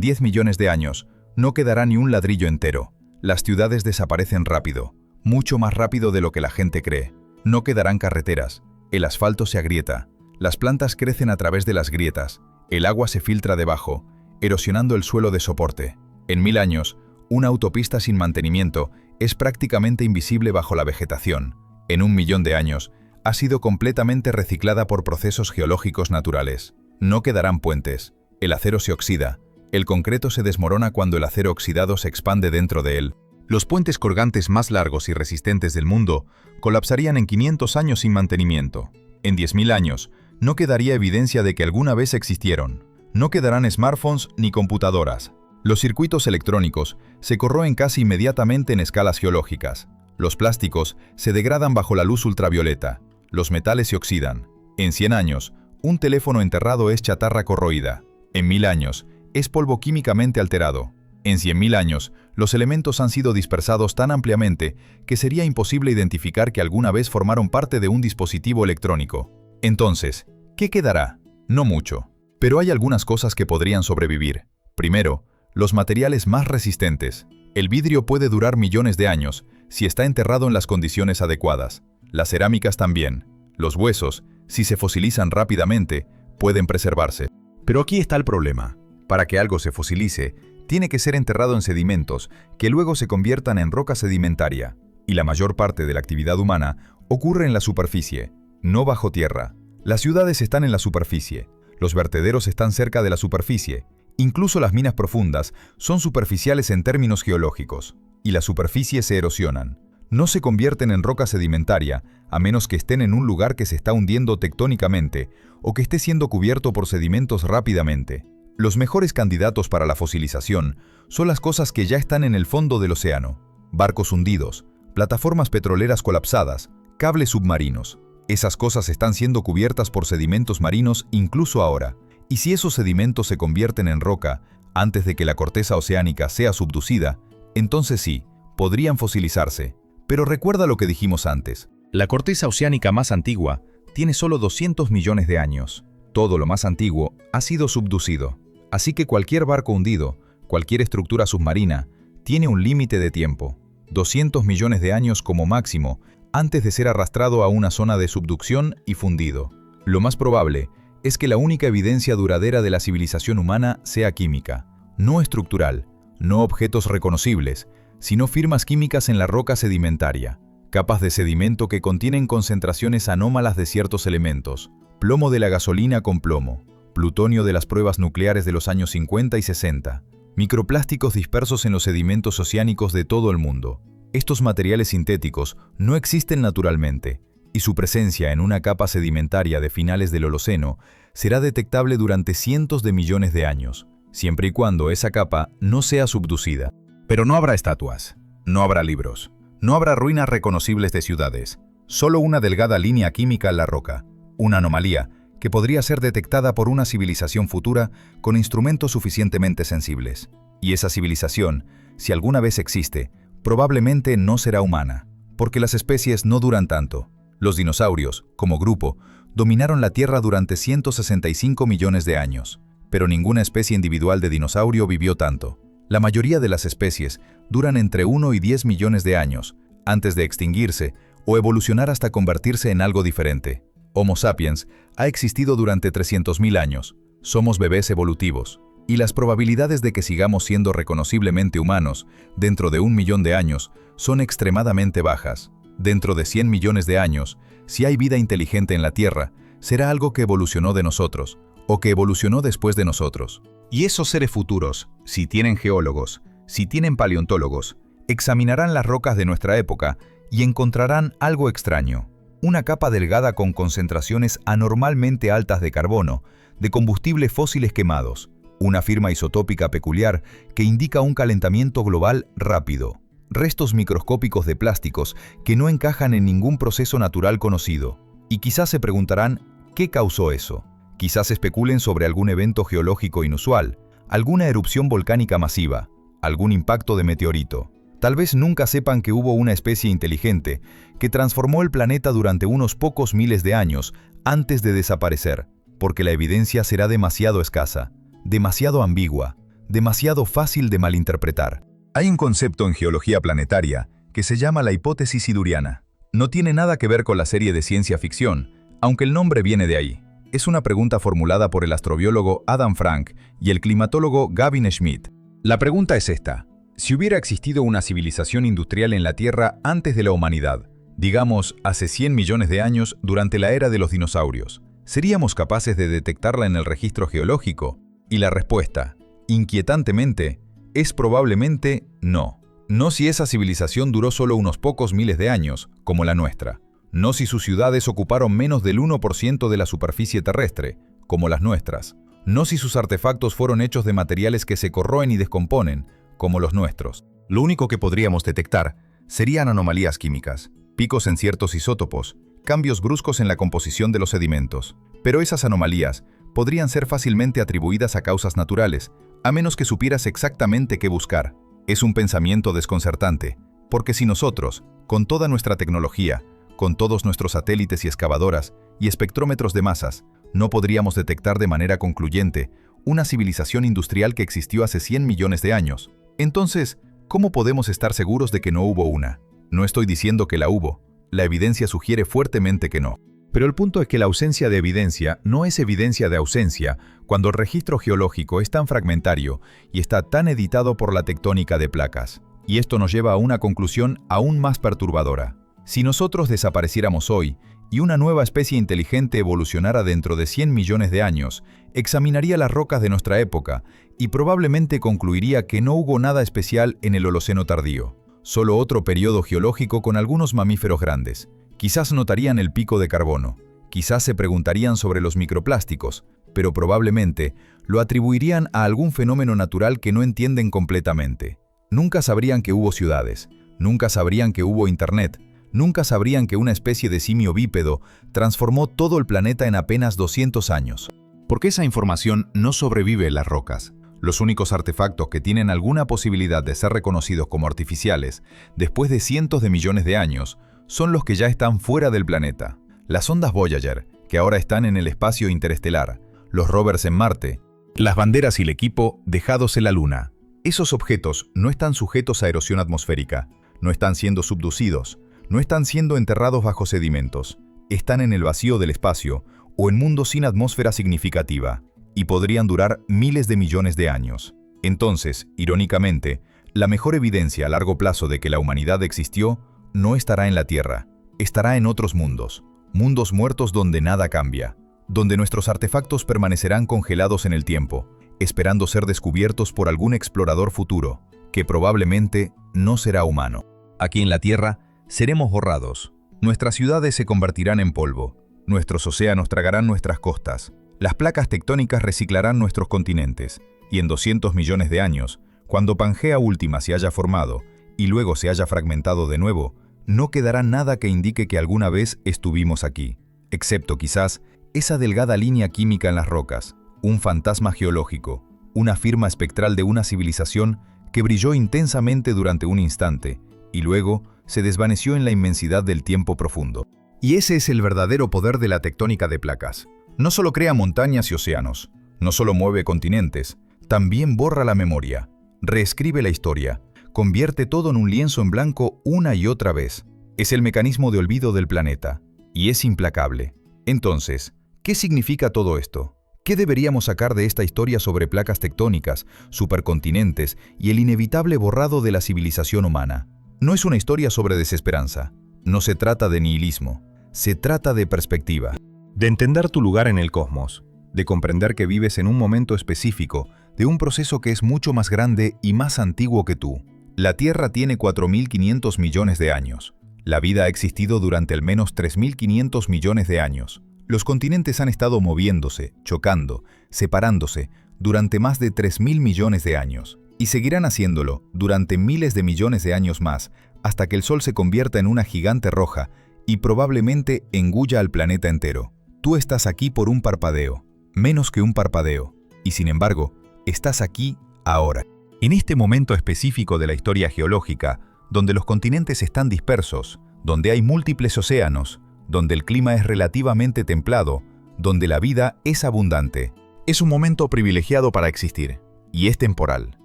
10 millones de años, no quedará ni un ladrillo entero. Las ciudades desaparecen rápido, mucho más rápido de lo que la gente cree. No quedarán carreteras, el asfalto se agrieta, las plantas crecen a través de las grietas, el agua se filtra debajo, erosionando el suelo de soporte. En 1000 años, una autopista sin mantenimiento es prácticamente invisible bajo la vegetación. En 1 millón de años, ha sido completamente reciclada por procesos geológicos naturales. No quedarán puentes, el acero se oxida, el concreto se desmorona cuando el acero oxidado se expande dentro de él. Los puentes colgantes más largos y resistentes del mundo colapsarían en 500 años sin mantenimiento. En 10.000 años, no quedaría evidencia de que alguna vez existieron. No quedarán smartphones ni computadoras. Los circuitos electrónicos se corroen casi inmediatamente en escalas geológicas. Los plásticos se degradan bajo la luz ultravioleta. Los metales se oxidan. En 100 años, un teléfono enterrado es chatarra corroída. En 1000 años, es polvo químicamente alterado. En 100.000 años, los elementos han sido dispersados tan ampliamente que sería imposible identificar que alguna vez formaron parte de un dispositivo electrónico. Entonces, ¿qué quedará? No mucho. Pero hay algunas cosas que podrían sobrevivir. Primero, los materiales más resistentes. El vidrio puede durar millones de años si está enterrado en las condiciones adecuadas. Las cerámicas también. Los huesos, si se fosilizan rápidamente, pueden preservarse. Pero aquí está el problema. Para que algo se fosilice, tiene que ser enterrado en sedimentos que luego se conviertan en roca sedimentaria. Y la mayor parte de la actividad humana ocurre en la superficie, no bajo tierra. Las ciudades están en la superficie. Los vertederos están cerca de la superficie. Incluso las minas profundas son superficiales en términos geológicos. Y las superficies se erosionan. No se convierten en roca sedimentaria a menos que estén en un lugar que se está hundiendo tectónicamente o que esté siendo cubierto por sedimentos rápidamente. Los mejores candidatos para la fosilización son las cosas que ya están en el fondo del océano. Barcos hundidos, plataformas petroleras colapsadas, cables submarinos. Esas cosas están siendo cubiertas por sedimentos marinos incluso ahora. Y si esos sedimentos se convierten en roca antes de que la corteza oceánica sea subducida, entonces sí, podrían fosilizarse. Pero recuerda lo que dijimos antes. La corteza oceánica más antigua tiene solo 200 millones de años. Todo lo más antiguo ha sido subducido. Así que cualquier barco hundido, cualquier estructura submarina, tiene un límite de tiempo. 200 millones de años como máximo, antes de ser arrastrado a una zona de subducción y fundido. Lo más probable es que la única evidencia duradera de la civilización humana sea química, no estructural, no objetos reconocibles, sino firmas químicas en la roca sedimentaria, capas de sedimento que contienen concentraciones anómalas de ciertos elementos, plomo de la gasolina con plomo, plutonio de las pruebas nucleares de los años 50 y 60, microplásticos dispersos en los sedimentos oceánicos de todo el mundo. Estos materiales sintéticos no existen naturalmente, y su presencia en una capa sedimentaria de finales del Holoceno será detectable durante cientos de millones de años, siempre y cuando esa capa no sea subducida. Pero no habrá estatuas, no habrá libros, no habrá ruinas reconocibles de ciudades, solo una delgada línea química en la roca, una anomalía que podría ser detectada por una civilización futura con instrumentos suficientemente sensibles. Y esa civilización, si alguna vez existe, probablemente no será humana, porque las especies no duran tanto. Los dinosaurios, como grupo, dominaron la Tierra durante 165 millones de años, pero ninguna especie individual de dinosaurio vivió tanto. La mayoría de las especies duran entre 1 y 10 millones de años, antes de extinguirse o evolucionar hasta convertirse en algo diferente. Homo sapiens ha existido durante 300.000 años. Somos bebés evolutivos. Y las probabilidades de que sigamos siendo reconociblemente humanos dentro de 1 millón de años son extremadamente bajas. Dentro de 100 millones de años, si hay vida inteligente en la Tierra, será algo que evolucionó de nosotros, o que evolucionó después de nosotros. Y esos seres futuros, si tienen geólogos, si tienen paleontólogos, examinarán las rocas de nuestra época y encontrarán algo extraño. Una capa delgada con concentraciones anormalmente altas de carbono, de combustibles fósiles quemados, una firma isotópica peculiar que indica un calentamiento global rápido, restos microscópicos de plásticos que no encajan en ningún proceso natural conocido. Y quizás se preguntarán, ¿qué causó eso? Quizás especulen sobre algún evento geológico inusual, alguna erupción volcánica masiva, algún impacto de meteorito. Tal vez nunca sepan que hubo una especie inteligente que transformó el planeta durante unos pocos miles de años antes de desaparecer, porque la evidencia será demasiado escasa, demasiado ambigua, demasiado fácil de malinterpretar. Hay un concepto en geología planetaria que se llama la hipótesis siduriana. No tiene nada que ver con la serie de ciencia ficción, aunque el nombre viene de ahí. Es una pregunta formulada por el astrobiólogo Adam Frank y el climatólogo Gavin Schmidt. La pregunta es esta: si hubiera existido una civilización industrial en la Tierra antes de la humanidad, digamos hace 100 millones de años durante la era de los dinosaurios, ¿seríamos capaces de detectarla en el registro geológico? Y la respuesta, inquietantemente, es probablemente no. No si esa civilización duró solo unos pocos miles de años, como la nuestra. No si sus ciudades ocuparon menos del 1% de la superficie terrestre, como las nuestras. No si sus artefactos fueron hechos de materiales que se corroen y descomponen, como los nuestros. Lo único que podríamos detectar serían anomalías químicas, picos en ciertos isótopos, cambios bruscos en la composición de los sedimentos. Pero esas anomalías podrían ser fácilmente atribuidas a causas naturales, a menos que supieras exactamente qué buscar. Es un pensamiento desconcertante, porque si nosotros, con toda nuestra tecnología, con todos nuestros satélites y excavadoras y espectrómetros de masas, no podríamos detectar de manera concluyente una civilización industrial que existió hace 100 millones de años, entonces, ¿cómo podemos estar seguros de que no hubo una? No estoy diciendo que la hubo, la evidencia sugiere fuertemente que no. Pero el punto es que la ausencia de evidencia no es evidencia de ausencia cuando el registro geológico es tan fragmentario y está tan editado por la tectónica de placas. Y esto nos lleva a una conclusión aún más perturbadora. Si nosotros desapareciéramos hoy y una nueva especie inteligente evolucionara dentro de 100 millones de años, examinaría las rocas de nuestra época y probablemente concluiría que no hubo nada especial en el Holoceno tardío, solo otro periodo geológico con algunos mamíferos grandes. Quizás notarían el pico de carbono, quizás se preguntarían sobre los microplásticos, pero probablemente lo atribuirían a algún fenómeno natural que no entienden completamente. Nunca sabrían que hubo ciudades, nunca sabrían que hubo internet, nunca sabrían que una especie de simio bípedo transformó todo el planeta en apenas 200 años. Porque esa información no sobrevive en las rocas. Los únicos artefactos que tienen alguna posibilidad de ser reconocidos como artificiales después de cientos de millones de años son los que ya están fuera del planeta. Las ondas Voyager, que ahora están en el espacio interestelar, los rovers en Marte, las banderas y el equipo dejados en la Luna. Esos objetos no están sujetos a erosión atmosférica, no están siendo subducidos, no están siendo enterrados bajo sedimentos, están en el vacío del espacio o en mundos sin atmósfera significativa, y podrían durar miles de millones de años. Entonces, irónicamente, la mejor evidencia a largo plazo de que la humanidad existió no estará en la Tierra, estará en otros mundos, mundos muertos donde nada cambia, donde nuestros artefactos permanecerán congelados en el tiempo, esperando ser descubiertos por algún explorador futuro, que probablemente no será humano. Aquí en la Tierra, seremos borrados, nuestras ciudades se convertirán en polvo, nuestros océanos tragarán nuestras costas, las placas tectónicas reciclarán nuestros continentes, y en 200 millones de años, cuando Pangea Última se haya formado, y luego se haya fragmentado de nuevo, no quedará nada que indique que alguna vez estuvimos aquí, excepto quizás esa delgada línea química en las rocas, un fantasma geológico, una firma espectral de una civilización que brilló intensamente durante un instante y luego se desvaneció en la inmensidad del tiempo profundo. Y ese es el verdadero poder de la tectónica de placas. No solo crea montañas y océanos, no solo mueve continentes, también borra la memoria, reescribe la historia, convierte todo en un lienzo en blanco una y otra vez. Es el mecanismo de olvido del planeta, y es implacable. Entonces, ¿qué significa todo esto? ¿Qué deberíamos sacar de esta historia sobre placas tectónicas, supercontinentes y el inevitable borrado de la civilización humana? No es una historia sobre desesperanza, no se trata de nihilismo, se trata de perspectiva. De entender tu lugar en el cosmos, de comprender que vives en un momento específico, de un proceso que es mucho más grande y más antiguo que tú. La Tierra tiene 4.500 millones de años. La vida ha existido durante al menos 3.500 millones de años. Los continentes han estado moviéndose, chocando, separándose durante más de 3.000 millones de años. Y seguirán haciéndolo durante miles de millones de años más, hasta que el Sol se convierta en una gigante roja y probablemente engulla al planeta entero. Tú estás aquí por un parpadeo, menos que un parpadeo, y sin embargo, estás aquí ahora. En este momento específico de la historia geológica, donde los continentes están dispersos, donde hay múltiples océanos, donde el clima es relativamente templado, donde la vida es abundante, es un momento privilegiado para existir, y es temporal.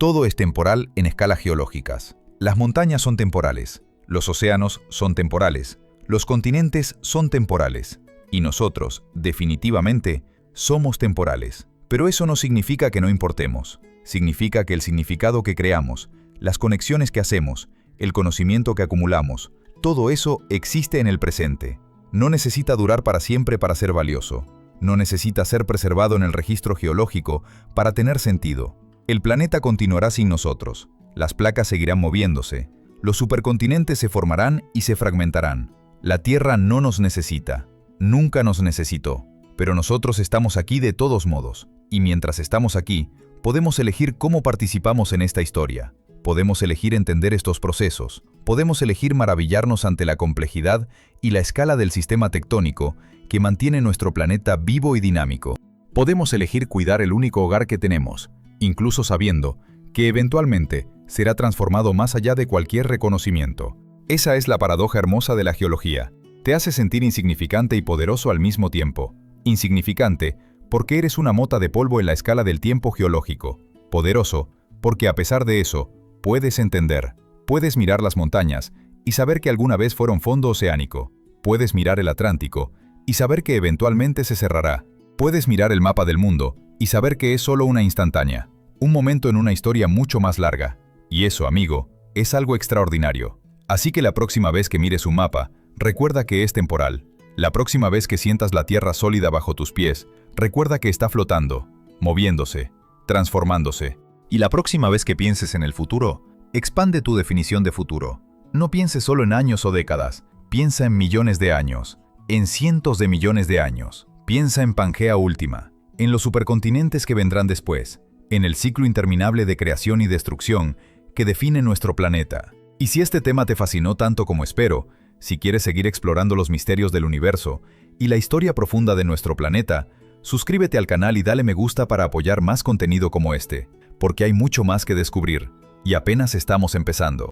Todo es temporal en escalas geológicas. Las montañas son temporales, los océanos son temporales, los continentes son temporales, y nosotros, definitivamente, somos temporales. Pero eso no significa que no importemos. Significa que el significado que creamos, las conexiones que hacemos, el conocimiento que acumulamos, todo eso existe en el presente. No necesita durar para siempre para ser valioso. No necesita ser preservado en el registro geológico para tener sentido. El planeta continuará sin nosotros. Las placas seguirán moviéndose. Los supercontinentes se formarán y se fragmentarán. La Tierra no nos necesita. Nunca nos necesitó. Pero nosotros estamos aquí de todos modos. Y mientras estamos aquí, podemos elegir cómo participamos en esta historia. Podemos elegir entender estos procesos. Podemos elegir maravillarnos ante la complejidad y la escala del sistema tectónico que mantiene nuestro planeta vivo y dinámico. Podemos elegir cuidar el único hogar que tenemos, incluso sabiendo que eventualmente será transformado más allá de cualquier reconocimiento. Esa es la paradoja hermosa de la geología. Te hace sentir insignificante y poderoso al mismo tiempo. Insignificante porque eres una mota de polvo en la escala del tiempo geológico. Poderoso porque a pesar de eso, puedes entender. Puedes mirar las montañas y saber que alguna vez fueron fondo oceánico. Puedes mirar el Atlántico y saber que eventualmente se cerrará. Puedes mirar el mapa del mundo y saber que es solo una instantánea. Un momento en una historia mucho más larga. Y eso, amigo, es algo extraordinario. Así que la próxima vez que mires un mapa, recuerda que es temporal. La próxima vez que sientas la tierra sólida bajo tus pies, recuerda que está flotando, moviéndose, transformándose. Y la próxima vez que pienses en el futuro, expande tu definición de futuro. No pienses solo en años o décadas, piensa en millones de años, en cientos de millones de años. Piensa en Pangea Última, en los supercontinentes que vendrán después, en el ciclo interminable de creación y destrucción que define nuestro planeta. Y si este tema te fascinó tanto como espero, si quieres seguir explorando los misterios del universo y la historia profunda de nuestro planeta, suscríbete al canal y dale me gusta para apoyar más contenido como este, porque hay mucho más que descubrir, y apenas estamos empezando.